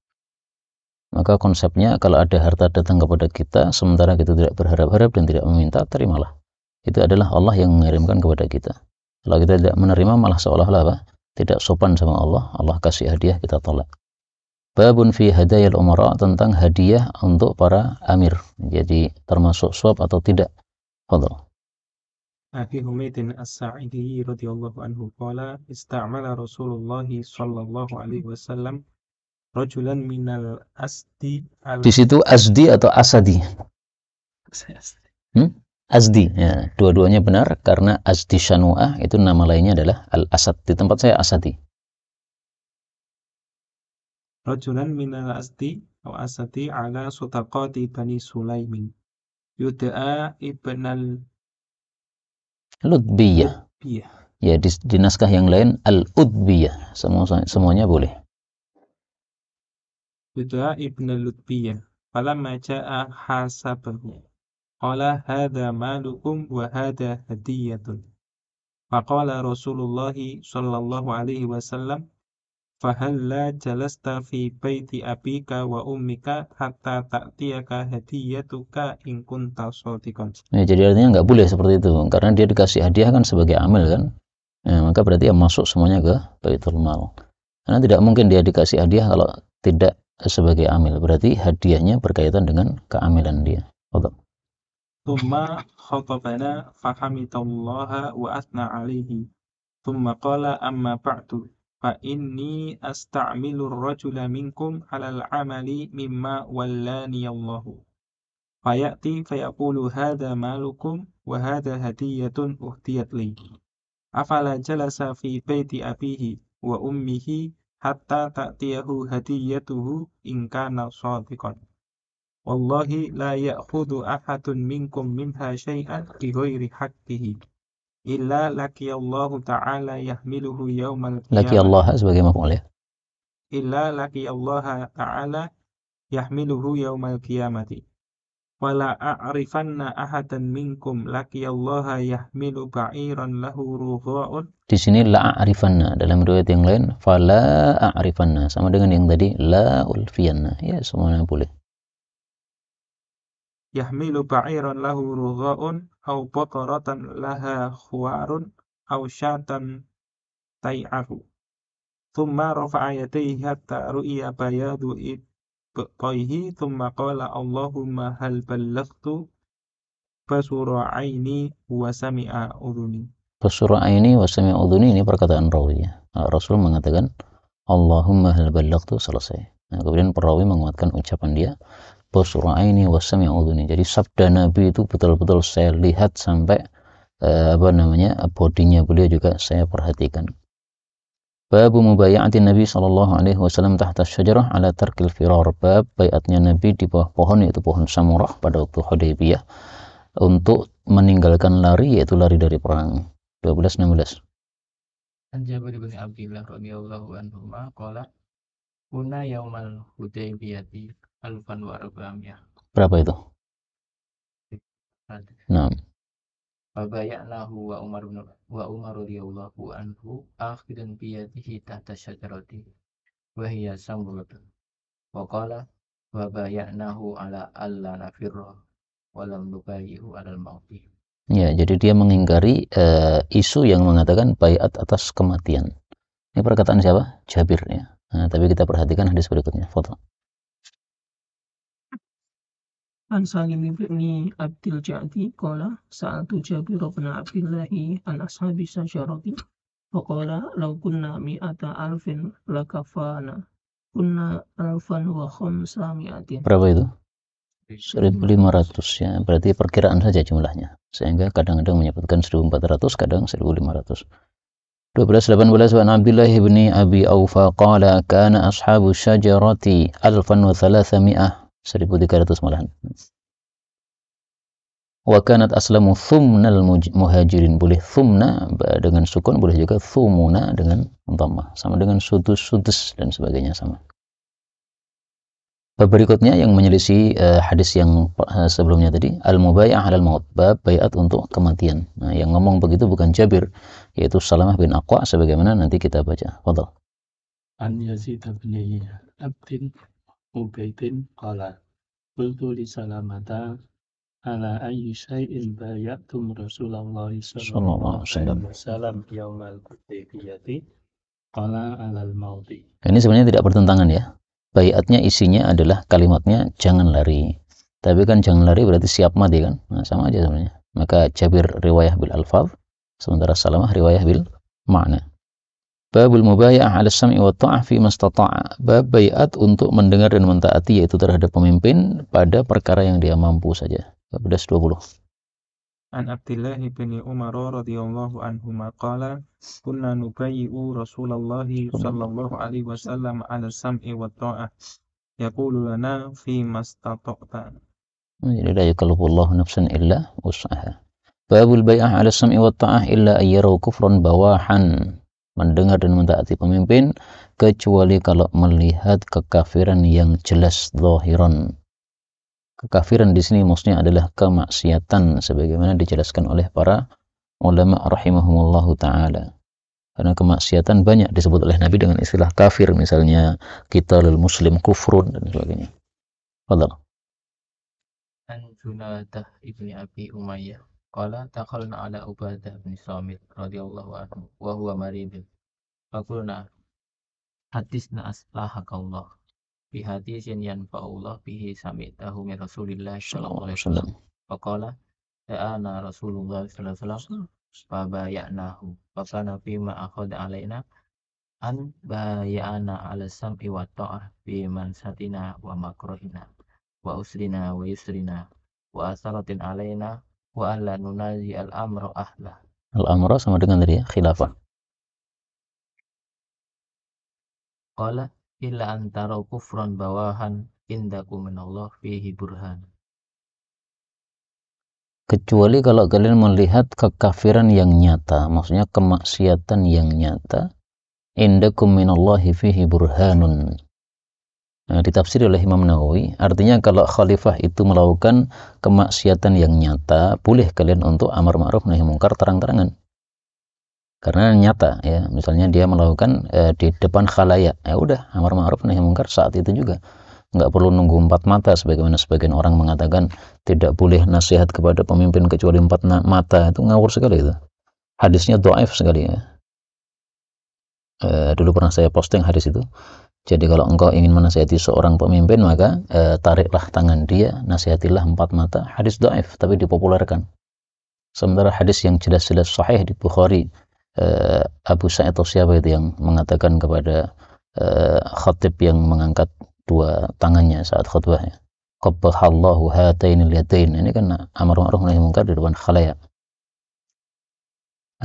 Maka konsepnya kalau ada harta datang kepada kita sementara kita tidak berharap-harap dan tidak meminta, terimalah. Itu adalah Allah yang mengirimkan kepada kita. Kalau kita tidak menerima malah seolah-olah apa? Tidak sopan sama Allah. Allah kasih hadiah, kita tolak. Babun fi hadayal umara, tentang hadiah untuk para amir. Jadi termasuk suap atau tidak. Fadhal. Abi Humaydin As-Sa'idi radhiyallahu anhu qala ista'mala Rasulullah sallallahu alaihi wasallam rajulan minal asdi Di situ asdi atau asadi? Asdi. Ya, dua-duanya benar karena asdi syanu'ah itu nama lainnya adalah al-asad. Di tempat saya asadi. rajulan minal asdi atau asadi ala sutaqati Bani Sulaimin yud'a ibnal Ludbiyah. Ya, di naskah yang lain al-udbiyah. Semuanya boleh. yud'a ibnal Ludbiyah falamma ja'a hasabahu qala hadha malukum wa hadha hadiyatun faqala Rasulullah sallallahu alaihi wasallam fahalla jalasta fi baiti abika wa ummika hatta ta'tiyaka hadiyatuka in kunta shadiqan. Ya, jadi artinya nggak boleh seperti itu karena dia dikasih hadiah kan sebagai amil kan. Ya, maka berarti masuk semuanya ke baitul mal. Karena tidak mungkin dia dikasih hadiah kalau tidak sebagai amil. Berarti hadiahnya berkaitan dengan keamilan dia. Betul. Thumma khatabana fahamidallaha wa asna alaihi. Thumma qala amma ba'du fa inni asta'milu ar-rajula minkum 'alal 'amali mimma wallani Allahu. Fayati fayaqulu hadha malukum wa hadha hadiyatun uhtiyat li. Afala jalasa fi baiti abihi wa ummihi hatta ta'tiyahu hadiyatuhu in kana shadiqan. Wallahi la ya'khudhu ahadun minkum minha syai'an bi ghairi haqqihi illa laqiyallahu ta'ala yahmiluhu yaumal qiyamah. Laqiyallah sebagai maf'ul ya. Illa laqiyallaha ta'ala yahmiluhu yaumal qiyamati. Wala a'rifanna ahadan minkum laqiyallaha yahmilu ba'iran lahu rugha'un. Di sini la a'rifanna, dalam riwayat yang lain fala a'rifanna, sama dengan yang tadi la ulfiyanna. Ya, semuanya boleh. Yahmilu ba'iran lahu rugha'un aw baqaratan laha khuwarun aw syatan tai'ahu. Thumma rafa'a yadayhi hatta ru'iya bayadu ibtayhi thumma qala Allahumma hal ballaghtu basura aini wa sami'a udhuni. Basura aini wa sami'a udhuni, ini perkataan rawi ya. Rasul mengatakan Allahumma hal ballaghtu, selesai. Nah, kemudian perawi menguatkan ucapan dia basura aini wa sami'a udhuni. Jadi sabda Nabi itu betul-betul saya lihat sampai bodinya beliau juga saya perhatikan. Bab mubaya'atin Nabi sallallahu alaihi wasallam tahta syajarah ala tarkil firar. Bab baiatnya Nabi di bawah pohon, yaitu pohon samurah pada waktu Hudaybiyah, untuk meninggalkan lari, yaitu lari dari perang. 12-16. An Jabir bin Abdullah radhiyallahu anhu qala kunna yaumal Hudaybiyati alfan wa arba'amiyah. Berapa itu? Nah. Fabaya'nahu wa Umar radhiyallahu anhu akhidan biyadihi tahta syajarati wa hiya samratun. Wa qala wa bayanahu ala alla nafirra wa lam nubayihu alal mauti. Ya, jadi dia mengingkari isu yang mengatakan baiat atas kematian. Ini perkataan siapa? Jabir ya. Nah, tapi kita perhatikan hadis berikutnya. Foto. An Salim bin Abdul Ja'di qala sa'altu Jabir bin Abdullah an ashabi syajarati faqala law kunna mi'ata alfin lakafana kunna alfan wa khamsami'atin. Berapa itu? 1.500 ya. Berarti perkiraan saja jumlahnya. Sehingga kadang-kadang menyebutkan 1.400, kadang 1.500. 12-18 An Abdullah bin Abi Aufa qala kana ashabu syajarati alfan wa 300 1.300 malahan. Wa kanat aslamu thumnal muhajirin, boleh thumna dengan sukun, boleh juga thumuna dengan dhammah, sama dengan sudus dan sebagainya sama. Bab berikutnya yang menyelisih hadis yang sebelumnya tadi, al-mubay'ah 'alal maut, bab baiat untuk kematian. Nah, yang ngomong begitu bukan Jabir, yaitu Salamah bin Aqwa sebagaimana nanti kita baca. Fadhal. An Yazid bin Abdin Ubaidin qala qultu li Salamata ala ayyi syai'in bay'atum Rasulullah sallallahu alaihi wasallam yaumal Hudaybiyah qala alal mauti. Ini sebenarnya tidak bertentangan ya. Baiatnya isinya adalah kalimatnya jangan lari. Tapi kan jangan lari berarti siap mati kan? Nah, sama aja sebenarnya. Maka Jabir riwayah bil alfaz, sementara Salamah riwayah bil makna. Babul mubay'ah 'ala sam'i wa ta'ah fi mastata'a. Bab baiat untuk mendengar dan mentaati, yaitu terhadap pemimpin pada perkara yang dia mampu saja. 12-20. An Abdullah bin Umar radhiyallahu anhuma qala kunna nubayyi'u Rasulullah sallallahu alaihi wasallam 'ala sam'i wa ta'ah yaqulu lana fi mastata'ta. Jadi la yukallifullahu nafsan illa wus'aha. Babul bai'ah 'ala sam'i wa ta'ah illa ayyaraw kufran bawahan. Mendengar dan mentaati pemimpin kecuali kalau melihat kekafiran yang jelas zahiran. Kekafiran di sini maksudnya adalah kemaksiatan sebagaimana dijelaskan oleh para ulama rahimahumullahu taala. Karena kemaksiatan banyak disebut oleh Nabi dengan istilah kafir, misalnya qitalul muslim kufrun dan sebagainya. Fadhal. An Junadah ibni Abi Umayyah qala dakhalna ala Ubadah bin Samit radhiyallahu anhu wa huwa maridun. Faqulna hadisna aslahakallah bi hadisin yanfa'ullah bihi sami'tahu min Rasulillah sallallahu alaihi wasallam. Faqala da'ana Rasulullah sallallahu alaihi wasallam fa bayanahu fa kana bima akhadha alaina an bayana 'ala sam'i wa ta'ah bi mansatina wa makrahina wa usrina wa yusrina wa asaratin alaina wa alla nunazi al-amra ahla. Al-amra sama dengan tadi ya, khilafah. Qala illa antara kufran bawahan indakum minallah fihi burhan. Kecuali kalau kalian melihat kekafiran yang nyata, maksudnya kemaksiatan yang nyata, indakum minallahi fihi burhanun. Nah, ditafsir oleh Imam Nawawi, artinya kalau khalifah itu melakukan kemaksiatan yang nyata, boleh kalian untuk amar ma'ruf nahi mungkar terang-terangan. Karena nyata ya, misalnya dia melakukan di depan khalayak, ya udah amar ma'ruf nahi mungkar saat itu juga. Nggak perlu nunggu 4 mata sebagaimana sebagian orang mengatakan tidak boleh nasihat kepada pemimpin kecuali 4 mata. Itu ngawur sekali itu. Hadisnya dhaif sekali ya. Dulu pernah saya posting hadis itu. Jadi kalau engkau ingin menasihati seorang pemimpin, maka tariklah tangan dia, nasihatilah 4 mata. Hadis dhaif tapi dipopulerkan. Sementara hadis yang jelas-jelas sahih di Bukhari, Abu Sa'id atau siapa itu yang mengatakan kepada khatib yang mengangkat 2 tangannya saat khutbahnya, qabbahallahu hatainil yadain. Ini kan amar ma'ruf nahi mungkar di depan khalayak.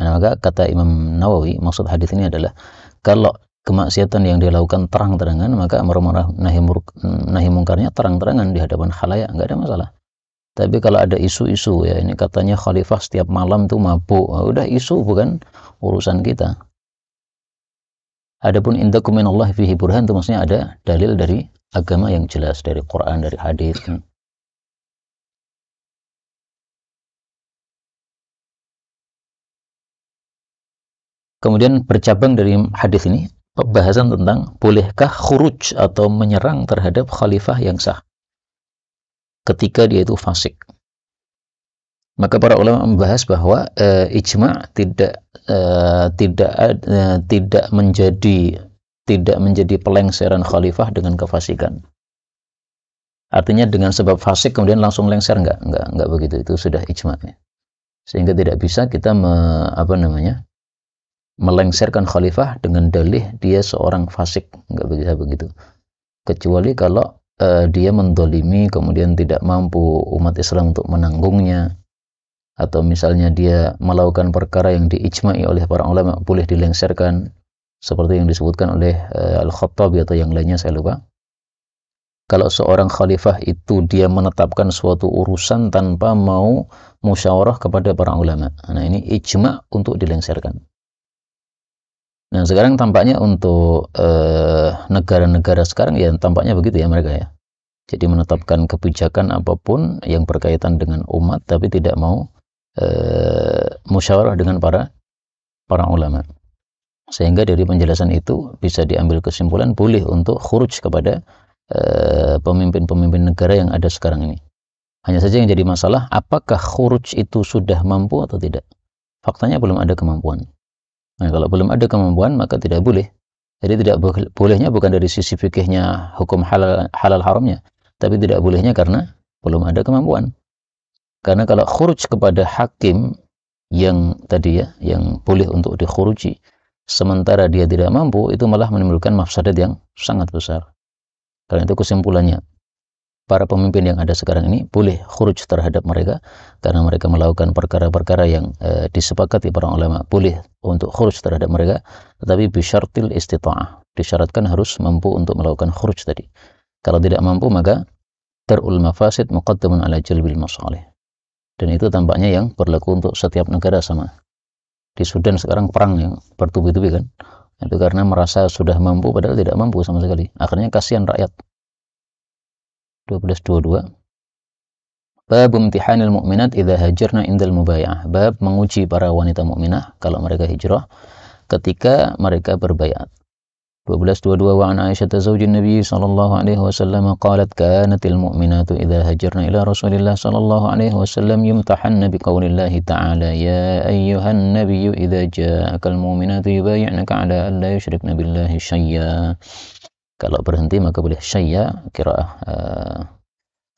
Nah, maka kata Imam Nawawi, maksud hadis ini adalah kalau kemaksiatan yang dilakukan terang-terangan, maka amar ma'ruf nahi mungkarnya terang-terangan di hadapan khalayak, enggak ada masalah. Tapi kalau ada isu-isu ya, ini katanya khalifah setiap malam tuh mabuk, udah isu bukan urusan kita. Adapun indakum minallahi fihi burhan itu maksudnya ada dalil dari agama yang jelas, dari Quran, dari hadis. Kemudian bercabang dari hadis ini Pembahasan tentang bolehkah khuruj atau menyerang terhadap khalifah yang sah ketika dia itu fasik. Maka para ulama membahas bahwa ijma' tidak menjadi pelengseran khalifah dengan kefasikan. Artinya dengan sebab fasik kemudian langsung lengser, enggak begitu. Itu sudah ijma'. Sehingga tidak bisa kita melengserkan khalifah dengan dalih dia seorang fasik, enggak bisa begitu. Kecuali kalau dia mendolimi kemudian tidak mampu umat Islam untuk menanggungnya, atau misalnya dia melakukan perkara yang diijma'i oleh para ulama boleh dilengserkan, seperti yang disebutkan oleh Al-Khattabi atau yang lainnya, saya lupa. Kalau seorang khalifah itu dia menetapkan suatu urusan tanpa mau musyawarah kepada para ulama, nah ini ijma' untuk dilengserkan. Nah sekarang tampaknya untuk negara-negara sekarang ya tampaknya begitu ya mereka ya. Jadi menetapkan kebijakan apapun yang berkaitan dengan umat tapi tidak mau musyawarah dengan para ulama. Sehingga dari penjelasan itu bisa diambil kesimpulan boleh untuk khuruj kepada pemimpin-pemimpin negara yang ada sekarang ini. Hanya saja yang jadi masalah, apakah khuruj itu sudah mampu atau tidak? Faktanya belum ada kemampuan. Nah, kalau belum ada kemampuan maka tidak boleh. Jadi tidak bolehnya bukan dari sisi fikihnya hukum halal haramnya, tapi tidak bolehnya karena belum ada kemampuan. Karena kalau khuruj kepada hakim yang tadi ya, yang boleh untuk dikhuruji, sementara dia tidak mampu, itu malah menimbulkan mafsadat yang sangat besar. Karena itu kesimpulannya, para pemimpin yang ada sekarang ini boleh khuruj terhadap mereka, karena mereka melakukan perkara-perkara yang disepakati para ulama, boleh untuk khuruj terhadap mereka, tetapi bisyartil istita'ah, disyaratkan harus mampu untuk melakukan khuruj tadi. Kalau tidak mampu maka dar'ul mafasid muqaddamun ala jalbil masalih. Dan itu tampaknya yang berlaku untuk setiap negara sama. Di Sudan sekarang perang yang bertubi-tubi kan, itu karena merasa sudah mampu padahal tidak mampu sama sekali. Akhirnya kasihan rakyat. 12:22. Bab imtihanil mu'minat idza hajarna indal mubaya'ah. Bab menguji para wanita mukminah kalau mereka hijrah ketika mereka berbaiat. 12:22 wa an Aisyah zaujin Nabi sallallahu alaihi wasallam qalat kanatil mu'minatu idza hajarna ila Rasulillah sallallahu alaihi wasallam yumtahanna biqaulillahi ta'ala ya ayyuhan nabiyyu idza ja'akal mu'minatu yubayyi'naka ala an la yushrikna billahi syai'a. Kalau berhenti maka boleh syai'a, qiraah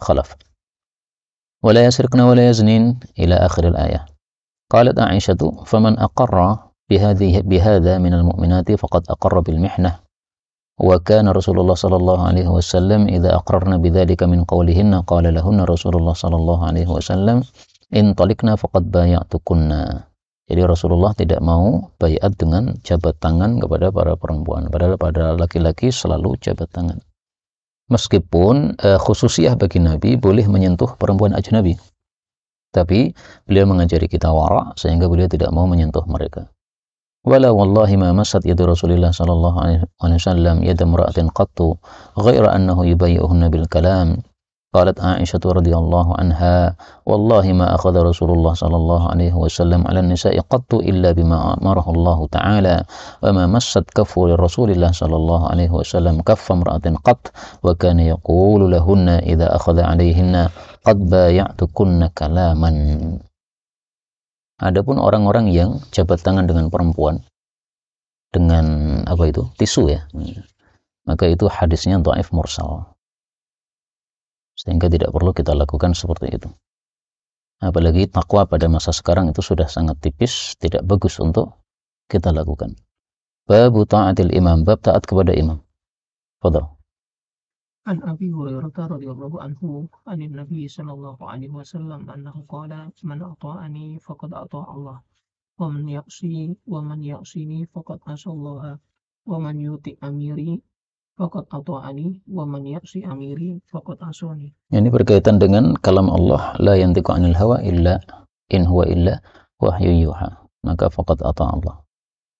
khalaf. Wala yasriqna wala yaznin ila akhir al-ayah. Qalat Aisyah faman aqarra بهذا من المؤمنات فقد أقر بالمحنة وكان رسول الله صلى الله عليه وسلم إذا أقررنا بذلك من قولهن قال لهن رسول الله صلى الله عليه وسلم إن طلقنا فقد بايعتكن. Jadi Rasulullah tidak mau baiat dengan jabat tangan kepada para perempuan, padahal pada laki-laki selalu jabat tangan. Meskipun khususiyah bagi Nabi boleh menyentuh perempuan ajnabi, tapi beliau mengajari kita wara sehingga beliau tidak mau menyentuh mereka. Wala wallahi ma masat yadu Rasulillah sallallahu alaihi wasallam yada imra'atin qattu ghaira annahu yubayyi'uhunna bil kalam. Qalat Aisyah radhiyallahu anha wallahi ma akhadha Rasulullah sallallahu alaihi wasallam 'ala an-nisa'i qattu illa bima amarahu Allah ta'ala wa ma massat kaffu Rasulillah sallallahu alaihi wasallam kaffa imra'atin qatt wa kana yaqulu lahunna idza akhadha 'alayhinna qad bay'atukunna kalaman. Adapun orang-orang yang jabat tangan dengan perempuan dengan tisu ya, maka itu hadisnya dhaif mursal, sehingga tidak perlu kita lakukan seperti itu. Apalagi takwa pada masa sekarang itu sudah sangat tipis, tidak bagus untuk kita lakukan. Bab ta'atil imam, bab taat kepada imam. Fadhal. An Abi Hurairah radhiyallahu anhu anin Nabi sallallahu alaihi wasallam annahu qala man ata'ani faqad ata'a Allah wa man ya'sini faqad asallaha wa man yuti amiri faqad ata'ani wa man ya'si amiri faqad asani. Ini berkaitan dengan kalam Allah, la yantiqu 'anil hawa illa in huwa illa wahyu yuha, maka faqad ata'a Allah.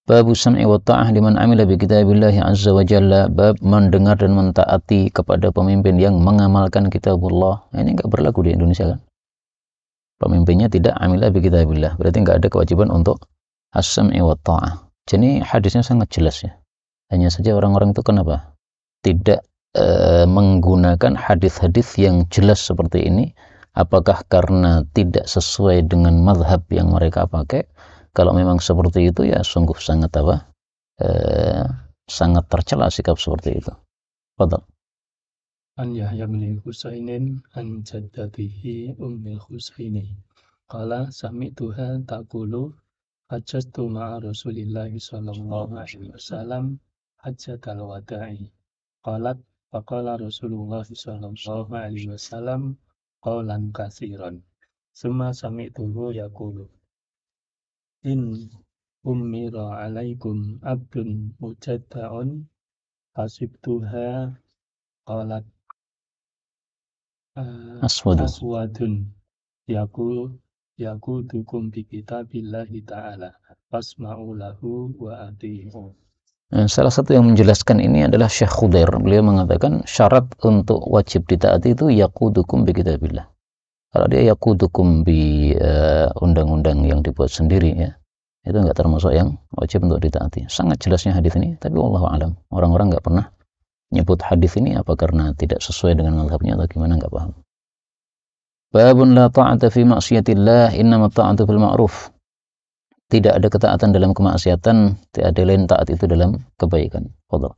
Babu sam'i wa ta'ah liman amila bi kitabillahi azza wa jalla. Bab mendengar dan mentaati kepada pemimpin yang mengamalkan kitabullah. Ini enggak berlaku di Indonesia kan? Pemimpinnya tidak amila bi kitabillah, berarti enggak ada kewajiban untuk as-sam'i wa ta'ah. Jadi hadisnya sangat jelas ya. Hanya saja orang-orang itu kenapa tidak menggunakan hadis-hadis yang jelas seperti ini? Apakah karena tidak sesuai dengan mazhab yang mereka pakai? Kalau memang seperti itu ya sungguh sangat sangat tercela sikap seperti itu. Fadhal. An Yahya bin Husainin an jaddatihi Ummil Husaini qala sami'tuha taqulu hajjatu ma'a Rasulillahi sallallahu alaihi wasallam hajjatal wada'i qalat faqala Rasulullah sallallahu alaihi wasallam qawlan katsiran summa sami'tuhu yaqulu in ummira alaikum abdun mujadda'un hasibtuha qalat Aswadu. aswadun yaqudukum bi kitabillahi ta'ala fasma'u lahu wa ati'u. Salah satu yang menjelaskan ini adalah Syekh Khudair. Beliau mengatakan syarat untuk wajib ditaati itu yaqudukum bi kitabillah. Kalau dia yaqudukum bi undang-undang yang dibuat sendiri ya, itu enggak termasuk yang wajib untuk ditaati. Sangat jelasnya hadis ini, tapi wallahu alam. Orang-orang enggak pernah nyebut hadis ini apa karena tidak sesuai dengan mazhabnya atau gimana enggak paham. Babun la ta'ata fi ma'siyatillah innama ta'atu fil ma'ruf. Tidak ada ketaatan dalam kemaksiatan, tidak ada lain taat itu dalam kebaikan. Fadhal.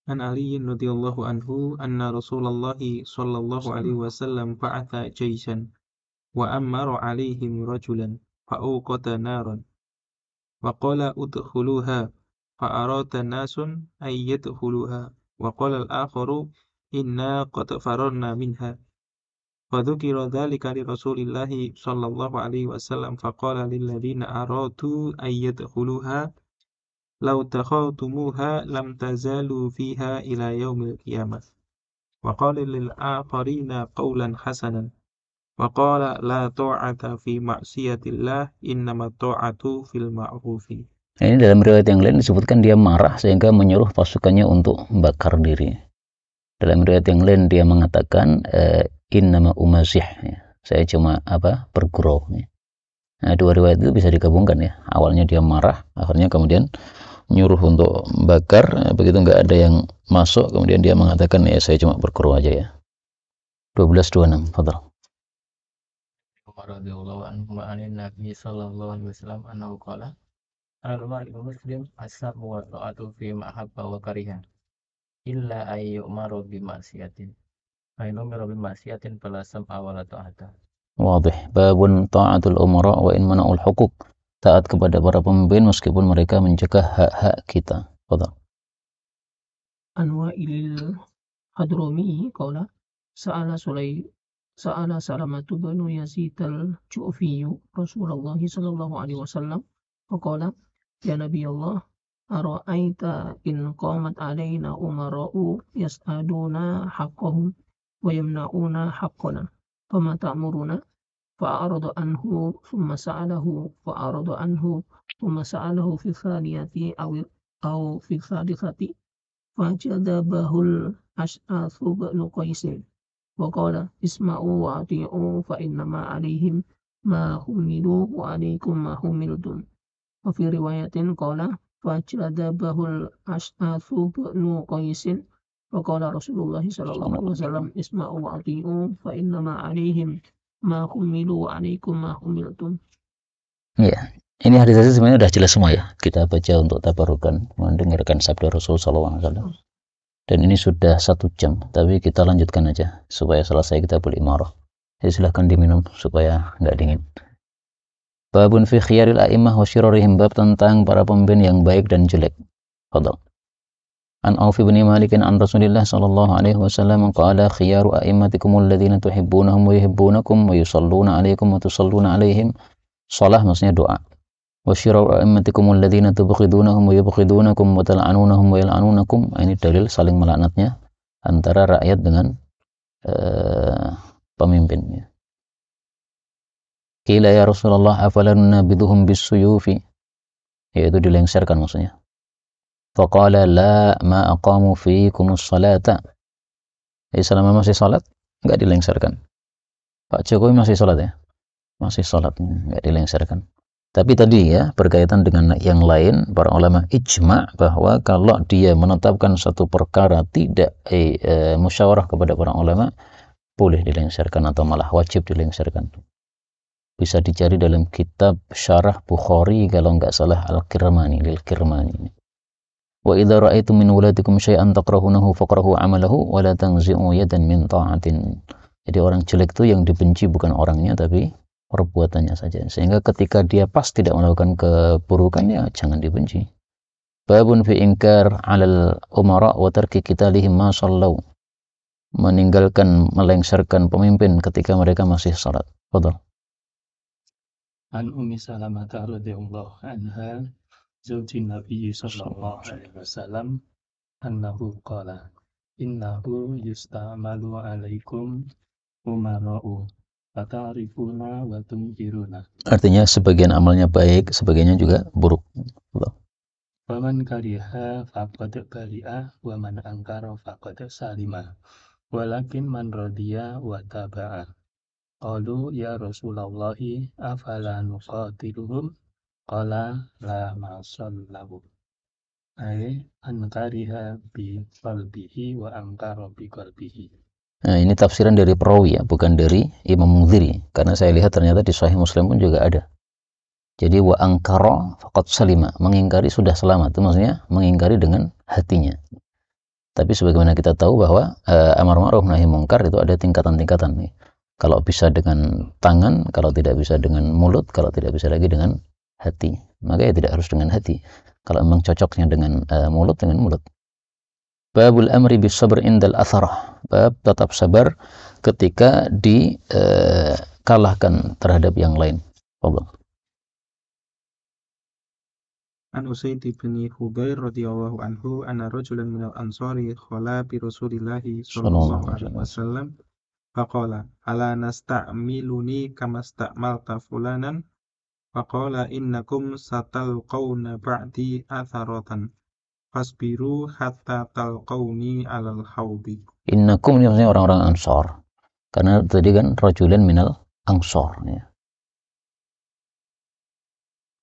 An Ali radhiyallahu anhu anna Rasulullah sallallahu alaihi wasallam ba'atha jayshan wa ammara alaihim rajulan fa'uqata naran wa qala udkhuluha fa'arata nasun ay yadkhuluha wa qala al-akharu inna qad fararna minha فذكر ذلك لرسول الله صلى الله عليه وسلم فقال للذين أرادوا أن يدخلوها لو دخلتموها لم تزالوا فيها إلى يوم القيامة وقال للآخرين قولا حسنا وقال لا طاعة في معصية الله إنما الطاعة في المعروف. Ini dalam riwayat yang lain disebutkan dia marah sehingga menyuruh pasukannya untuk membakar diri. Dalam riwayat yang lain dia mengatakan innama umazih, ya. Saya cuma bergurau. Ya. Nah, dua riwayat itu bisa digabungkan ya. Awalnya dia marah, akhirnya kemudian nyuruh untuk bakar. Begitu nggak ada yang masuk, kemudian dia mengatakan ya saya cuma bergurau aja ya. 12:26. Fadhal. Umar radhiyallahu anhu ma'anin Nabi sallallahu alaihi wasallam annahu qala al-mar'u muslim as-samu wa ta'atu fi mahabba wa kariha illa ay yu'maru bi ma'siyatin. Ainumira bi ma'siyatin fala sam'a wa la ta'ata. Wadih. Babun ta'atul umara wa in mana'ul hukuk. Taat kepada para pemimpin meskipun mereka mencegah hak-hak kita. Fadhal. An Wa'ilil Hadrami qala sa'ala Salamatu banu Yazid al-Ju'fi Rasulullah sallallahu alaihi wasallam faqala ya Nabi Allah ara'aita in qamat alaina umara'u yas'aduna haqqahum wa yamna'una haqqana fama ta'muruna fa'arada anhu thumma sa'alahu fa'arada anhu thumma sa'alahu fi thaniyati aw fi thalithati fajadabahul ash'athu banu Qaisin wa qala isma'u wa ati'u fa innama 'alaihim ma humilu wa 'alaikum ma humiltum wa fi riwayatin qala fajadabahul ash'athu banu Qaisin wa qala Rasulullah sallallahu alaihi wasallam isma'u wa ati'u fa innama 'alaihim ma humilu wa 'alaikum ma humiltum. Iya. Ini hadis-hadis sebenarnya sudah jelas semua ya. Kita baca untuk tabarukan, mendengarkan sabda Rasul sallallahu alaihi wasallam. Dan ini sudah 1 jam, tapi kita lanjutkan aja supaya selesai kita boleh imarah. Jadi silahkan diminum supaya nggak dingin. Babun fi khiyaril a'immah wa syirarihim, bab tentang para pemimpin yang baik dan jelek. Fadhal. An Auf bin Malik an Rasulillah sallallahu alaihi wasallam qala khiyaru a'immatikum alladhina tuhibbunahum wa yuhibbunakum wa yusalluna 'alaikum wa tusalluna 'alaihim. Shalah maksudnya doa. Wa syiraru a'immatikum alladhina tubghidunahum wa yubghidunakum wa tal'anunahum wa yal'anunakum. Ini dalil saling melaknatnya antara rakyat dengan pemimpinnya. Qila ya Rasulullah afala nunabiduhum bis-suyufi, yaitu dilengsarkan maksudnya. Faqala la ma aqamu fiikumus salata. Jadi selama masih salat enggak dilengsarkan. Pak Jokowi masih salat ya? Masih salat, enggak dilengsarkan. Tapi tadi ya, berkaitan dengan yang lain, para ulama ijma' bahwa kalau dia menetapkan satu perkara tidak musyawarah kepada para ulama, boleh dilengsarkan atau malah wajib dilengsarkan. Bisa dicari dalam kitab Syarah Bukhari kalau nggak salah Al-Kirmani, Lil-Kirmani. Wa idza ra'aitum min wulatikum syai'an takrahunahu faqrahu 'amalahu wa la tanzi'u yadan min ta'atin. Jadi orang jelek itu yang dibenci bukan orangnya tapi perbuatannya saja. Sehingga ketika dia pas tidak melakukan keburukan, ya jangan dibenci. Babun fi inkar 'alal umara wa tarki qitalihim ma sallau. Meninggalkan, melengsarkan pemimpin ketika mereka masih salat. Fadhal. An Ummi Salamah radhiyallahu anha zaujin Nabi sallallahu alaihi wasallam annahu qala innahu yusta'malu alaikum umara'u fata'rifuna wa tunkiruna. Artinya sebagian amalnya baik, sebagiannya juga buruk. Faman kariha faqad bari'a wa man ankara faqad salima. Walakin man radiya wa taba'a. Qalu ya Rasulullah afala nuqatiluhum? Qala la masallahu. Ay ankariha bi qalbihi wa ankara bi qalbihi. Nah, ini tafsiran dari perawi ya, bukan dari Imam Mundhiri. Karena saya lihat ternyata di Sahih Muslim pun juga ada. Jadi wa ankara faqad salima, mengingkari sudah selamat. Itu maksudnya mengingkari dengan hatinya. Tapi sebagaimana kita tahu bahwa amar ma'ruf nahi mungkar itu ada tingkatan-tingkatan nih. Kalau bisa dengan tangan, kalau tidak bisa dengan mulut, kalau tidak bisa lagi dengan hati. Maka ya tidak harus dengan hati. Kalau memang cocoknya dengan mulut, dengan mulut. Babul amri bis sabr indal atharah. Bab tetap sabar ketika dikalahkan terhadap yang lain. Allah. An Usaid bin Hubair radhiyallahu anhu anna rajulan minal ansari khala bi Rasulillahi sallallahu alaihi wasallam faqala ala nasta'miluni kama sta'malta fulanan faqala innakum satalqawna ba'di atharatan fasbiru hatta talqawni alal hawdi. Innakum ini maksudnya orang-orang Ansar. Karena tadi kan rajulan minal Ansar ya.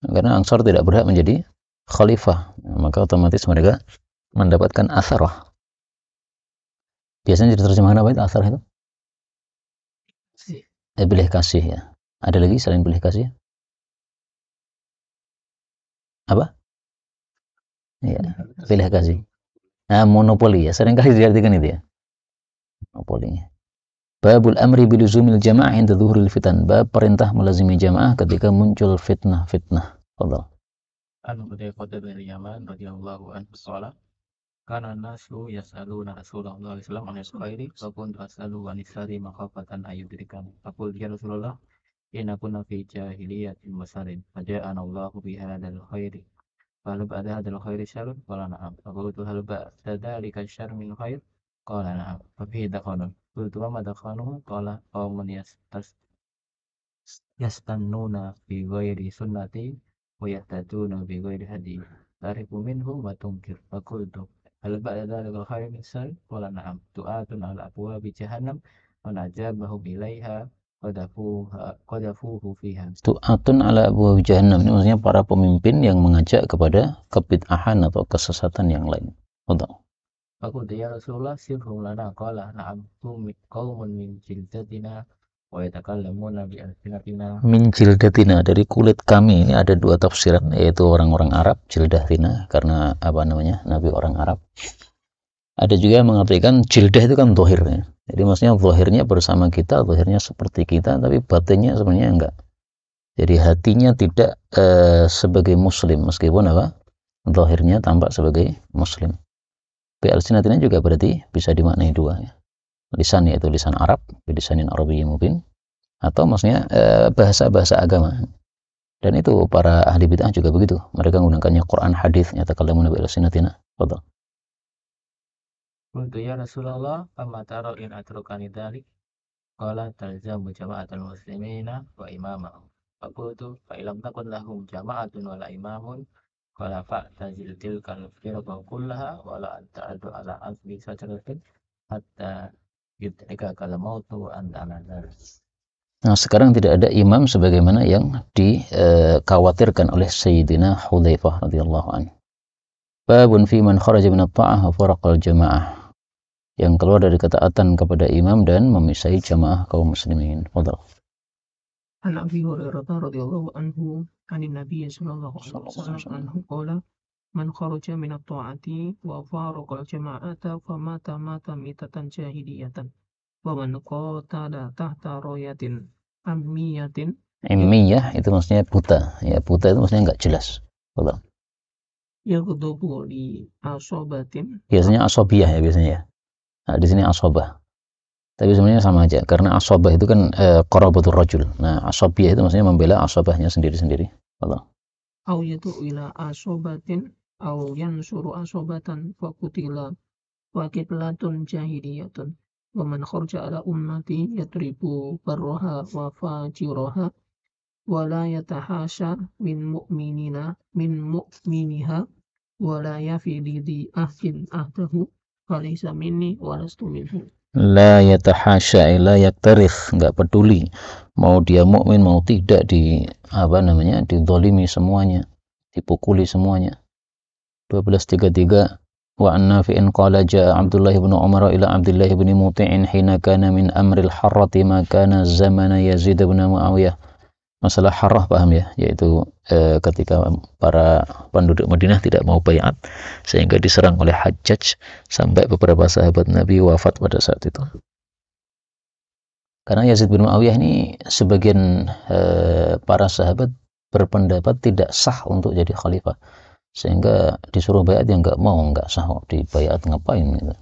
Karena Ansar tidak berhak menjadi khalifah, maka otomatis mereka mendapatkan atharah. Biasanya diterjemahkan apa itu atharah itu? Belah kasih ya. Ada lagi selain belah kasih? Apa? Ya, belah kasih. Nah, monopoli ya. Seringkali diartikan itu ya. Monopoli. Babul amri biluzumil jamaah inda dhuhril fitan. Bab perintah melazimi jamaah ketika muncul fitnah-fitnah. Fadhal. An Hudzaifah bin Yaman radhiyallahu anhu qala kana nasu yas'aluna Rasulullah sallallahu alaihi wasallam anil khairi fa kuntu as'alu an syarri makhafatan ayyudrikan. Faqul ya Rasulullah inna kunna fi jahiliyatin masarin faja'ana Allahu bi hadzal khairi fahal ba'da hadzal khairi syarrun qala na'am faqultu hal ba'da dzalika syarr min khair qala na'am fa fihi dakhanun qultu wa ma dakhanuhu qala qaumun yastannuna bi ghairi sunnati wa yahtaduna bi ghairi hadi tarifu minhum wa tunkir faqultu hal ba'da dzalika khair min syarr qala na'am tu'atun ala abwabi jahannam wa najabahu ilaiha qadafuhu fiha. Tu'atun ala abwabi jahannam. Ini maksudnya para pemimpin yang mengajak kepada kebid'ahan atau kesesatan yang lain. Betul. Faqultu ya Rasulullah sirhum lana qala na'am qaumun min jildatina wa yatakallamuna bi alsinatina. Min jildatina, dari kulit kami. Ini ada dua tafsiran, yaitu orang-orang Arab, jildatina karena apa namanya? Nabi orang Arab. Ada juga yang mengartikan jildah itu kan zahir ya. Jadi maksudnya zahirnya bersama kita, zahirnya seperti kita, tapi batinnya sebenarnya enggak. Jadi hatinya tidak sebagai muslim, meskipun apa? Zahirnya tampak sebagai muslim. Al-sinatina juga berarti bisa dimaknai dua ya. Lisan yaitu lisan Arab, bilisanin Arabiyyin mubin, atau maksudnya bahasa-bahasa agama. Dan itu para ahli bid'ah juga begitu. Mereka menggunakannya Quran, hadis, yatakallamuna bi al-sinatina. Betul. Qultu ya Rasulullah amma tara in atrukani dzalik qala talzamu jama'atul muslimina wa imamahum. Faqultu fa illam takun lahum jama'atun wala imamun qala fa'tazil tilkal firqa kullaha wala ta'adu ala asli sajaratin hatta yudrika kal mautu anta nazar. Nah, sekarang tidak ada imam sebagaimana yang dikhawatirkan oleh Sayyidina Hudzaifah radhiyallahu anhu. Babun fi man kharaja min at-ta'ah wa faraqal jamaah. Yang keluar dari ketaatan kepada imam dan memisahi jamaah kaum muslimin. Fadhal. An Abi Hurairah radhiyallahu anhu anin Nabi sallallahu alaihi wasallam anhu qala man kharaja min at-ta'ati wa faraqal jama'ata famata mata mitatan jahiliyatan wa man qatala tahta rayatin ammiyatin Immiyah itu maksudnya buta. Ya, buta itu maksudnya enggak jelas. Fadhal. yaghdabu li asobatin. Biasanya asobiyah ya biasanya ya. Nah, di sini asobah. Tapi sebenarnya sama aja karena asobah itu kan qarabatul rajul. Nah, asobiyah itu maksudnya membela asobahnya sendiri-sendiri. Fadhal. Au yatu ila asobatin au yansuru asobatan fakutila wakitlatun jahiliyatun wa man kharaja ala ummati yatribu barraha wa fajiraha wa la yatahasha min mu'miniha wa la yafi lidhi ahdin ahdahu falaysa minni wa lastu minhu. La yatahasya la yaktarikh, enggak peduli mau dia mukmin mau tidak dizalimi semuanya, dipukuli semuanya. 12:33 wa an Nafi'in qala jaa Abdullah bin Umar ila Abdullah bin Muti'in hina kana min amril harrati ma kana zamana Yazid bin Muawiyah. Masalah harrah paham ya, yaitu ketika para penduduk Madinah tidak mau baiat sehingga diserang oleh Hajjaj sampai beberapa sahabat Nabi wafat pada saat itu. Karena Yazid bin Muawiyah ini sebagian para sahabat berpendapat tidak sah untuk jadi khalifah, sehingga disuruh baiat yang enggak sah, di baiat ngapain gitu.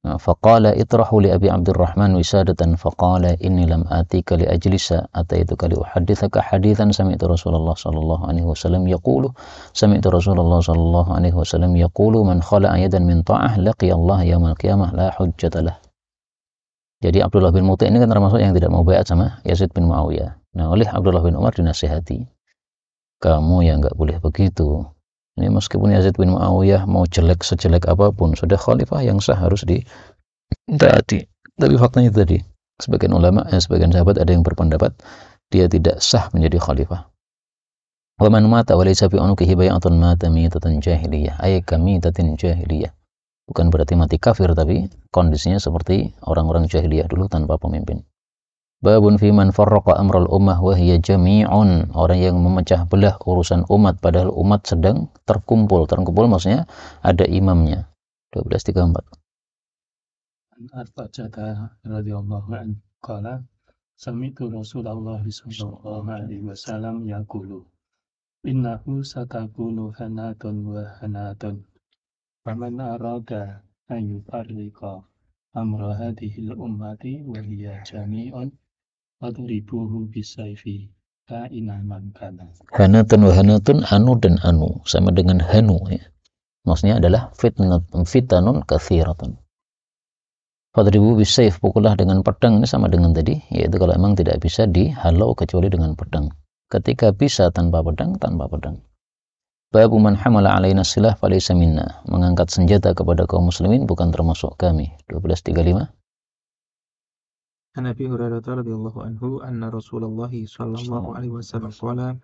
Nah, faqala itrahu li Abi Abdurrahman wisadatan faqala inni lam atika li ajlisa ataituka li uhaddithaka hadithan sami'tu Rasulullah sallallahu alaihi wasallam yaqulu sami'tu Rasulullah sallallahu alaihi wasallam yaqulu man khala'a yadan min ta'ah laqiya Allah yaumal qiyamah la hujjata lah. Jadi Abdullah bin Muti' ini kan termasuk yang tidak mau baiat sama Yazid bin Muawiyah. Nah, oleh Abdullah bin Umar dinasihati, kamu yang enggak boleh begitu. Ini meskipun Yazid bin Muawiyah mau jelek sejelek apapun, sudah khalifah yang sah harus ditaati. Tapi faktanya tadi, sebagian ulama, sebagian sahabat ada yang berpendapat dia tidak sah menjadi khalifah. Wa man mata wa laysa fi unuqihi bay'atun mata mitatan jahiliyah, ay kamitatin jahiliyah. Bukan berarti mati kafir, tapi kondisinya seperti orang-orang jahiliyah dulu tanpa pemimpin. Babun fi man farraqa amral ummah wa hiya jami'un, orang yang memecah belah urusan umat padahal umat sedang terkumpul maksudnya ada imamnya. 12:34. An Arfajata radhiyallahu anhu qala sami'tu Rasulullah sallallahu alaihi wasallam yaqulu innahu satakunu hanatun wa hanatun faman arada an yufarriqa amra hadhihi al-ummati wa hiya jami'un adribuhu bisayfi ka'inan man kana. Hanatun wa hanatun, anu dan anu sama dengan hanu ya. Maksudnya adalah fitanun kathiratun. Fadribu bisayf, pukullah dengan pedang, ini sama dengan tadi, yaitu kalau memang tidak bisa dihalau kecuali dengan pedang. Ketika bisa tanpa pedang, tanpa pedang. Babu man hamala alaina silah falaysa minna, mengangkat senjata kepada kaum muslimin bukan termasuk kami. 12:35. An Abi Hurairah radhiyallahu anhu anna Rasulullah sallallahu alaihi wasallam qala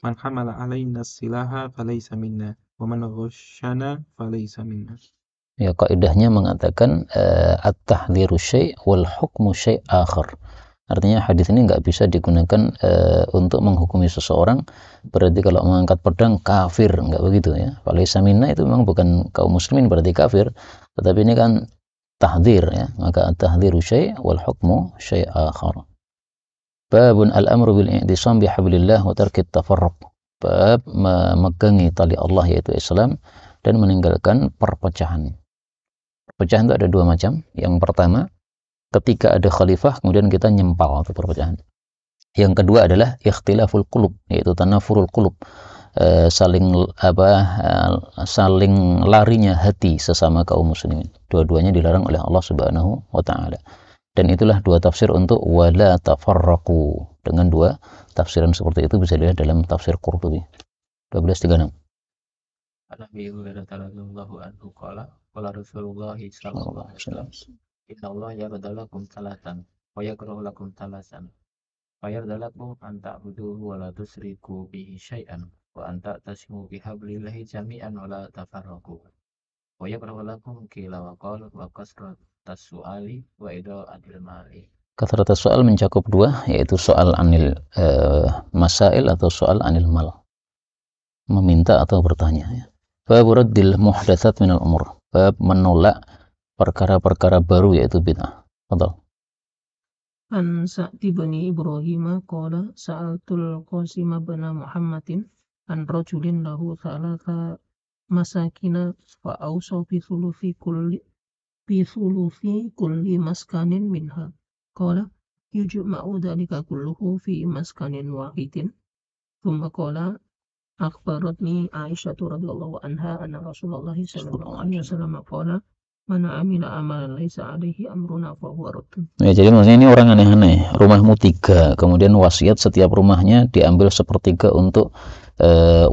man hamala alaina silaha falaysa minna wa man ghasyana falaysa minna. Ya, kaidahnya mengatakan at-tahdhiru syai' wal hukmu syai' akhar. Artinya hadis ini enggak bisa digunakan untuk menghukumi seseorang, berarti kalau mengangkat pedang kafir, enggak begitu ya. Falaysa minna itu memang bukan kaum muslimin berarti kafir, tetapi ini kan tahdzir ya, maka at-tahdhiru syai' wal hukmu syai' akhar. Babun al-amru bil i'tisam bihablillah wa tarkit tafarruq. Bab memegangi tali Allah yaitu Islam dan meninggalkan perpecahan. Perpecahan itu ada dua macam. Yang pertama, ketika ada khalifah kemudian kita nyempal atau perpecahan. Yang kedua adalah ikhtilaful qulub, yaitu tanafurul qulub. Saling larinya hati sesama kaum muslimin. Dua-duanya dilarang oleh Allah Subhanahu wa taala. Dan itulah dua tafsir untuk wala tafarraqu. Dengan dua tafsiran seperti itu bisa dilihat dalam tafsir Qurtubi. 12:36. An Abi Hurairah radhiyallahu anhu qala qala Rasulullah sallallahu alaihi wasallam inna Allah yarda lakum salatan wa yakrahu lakum thalasan fa yarda lakum an ta'buduhu wa la tusyriku bihi syai'an wa an ta'tasimu bihablillahi jami'an wa la tafarraqu wa yakrahu lakum qila wa qala wa kasratas su'ali wa ida'atil mali. Kasratus soal mencakup dua, yaitu soal anil masail atau soal anil mal, meminta atau bertanya, ya. Bab raddil muhdatsat minal umur, bab menolak perkara-perkara baru yaitu bid'ah. Betul. An Sa'd bin Ibrahim qala sa'altul Qasim bin Muhammadin an rajulin lahu thalatha masakina fa awsa fi thuluthi kulli maskanin minha qala yujma'u dhalika kulluhu fi maskanin wahidin thumma qala akhbaratni Aisyah radhiyallahu anha anna Rasulullah sallallahu alaihi wasallam qala man amila amalan laisa alaihi amruna fa huwa raddun. Ya, jadi maksudnya ini orang aneh-aneh. Rumahmu 3, kemudian wasiat setiap rumahnya diambil 1/3 untuk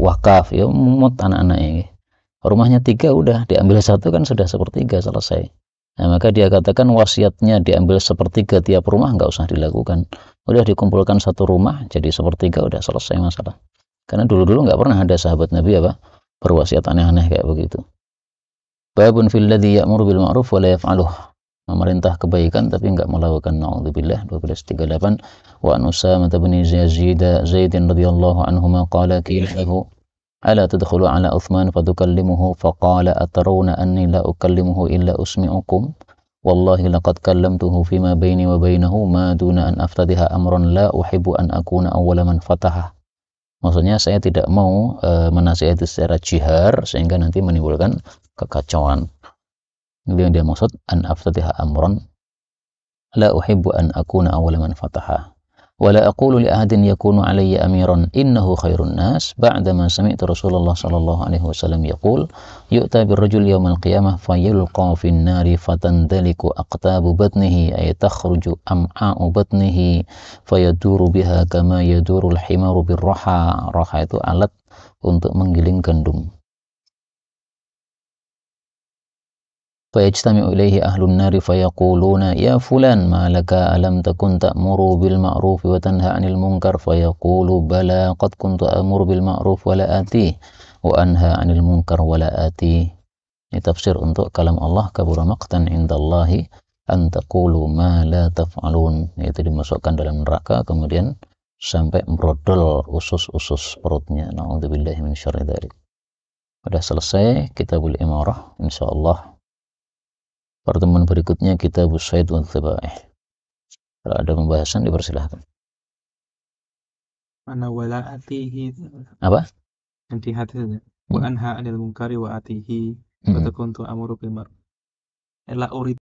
wakaf, ya mut anak-anaknya. Rumahnya 3 udah diambil 1 kan sudah 1/3 selesai. Nah, maka dia katakan wasiatnya diambil 1/3 tiap rumah nggak usah dilakukan. Udah dikumpulkan 1 rumah jadi 1/3 udah selesai masalah. Karena dulu-dulu nggak pernah ada sahabat Nabi berwasiat aneh-aneh kayak begitu. Babun fil ladzi ya'muru bil ma'ruf wa la yaf'aluh. Memerintah kebaikan tapi enggak melakukan. Naudzubillah. 1238. Wa an Usamah bin Zaid radhiyallahu anhuma qala qila lahu ala tadkhulu ala Uthman fatukallimuhu faqala atarawna anni la ukallimuhu illa usmi'ukum wallahi laqad kallamtuhu fima baini wa bainahu ma duna an aftadiha amran la uhibbu an akuna awwala man fataha. Maksudnya saya tidak mau menasihati secara jihar sehingga nanti menimbulkan kekacauan. Ini yang dia maksud an aftadiha amran la uhibbu an akuna awwala man fataha. ولا أقول لأحد يكون علي أميرا إنه خير الناس بعدما سمعت رسول الله صلى الله عليه وسلم يقول يؤتى بالرجل يوم القيامة فيلقى في النار فتندلك أقطاب بطنه أي تخرج أمعاء بطنه فيدور بها كما يدور الحمار بالرحى. Raha itu alat untuk menggiling gandum. فيجتمع إليه أهل النار فيقولون يا فلان ما لك ألم تكن تأمر بالمعروف وتنهى عن المنكر فيقول بلى قد كنت أمر بالمعروف ولا آتيه وأنهى عن المنكر ولا آتيه. Ini tafsir untuk kalam Allah kabura maqtan indallahi an taqulu ma la taf'alun, yaitu dimasukkan dalam neraka kemudian sampai brodol usus-usus perutnya. Na'udzubillahi min syarri dzalik. Sudah selesai Kitabul Imarah, insyaallah. Pertemuan berikutnya Kitabus Sayd wal Dhabaih. Kalau ada pembahasan dipersilahkan. Mana wala atihi. Apa? Nanti hadisnya. Wa anha 'anil munkari wa atihi wa takuntu amuru bil ma'ruf. La urid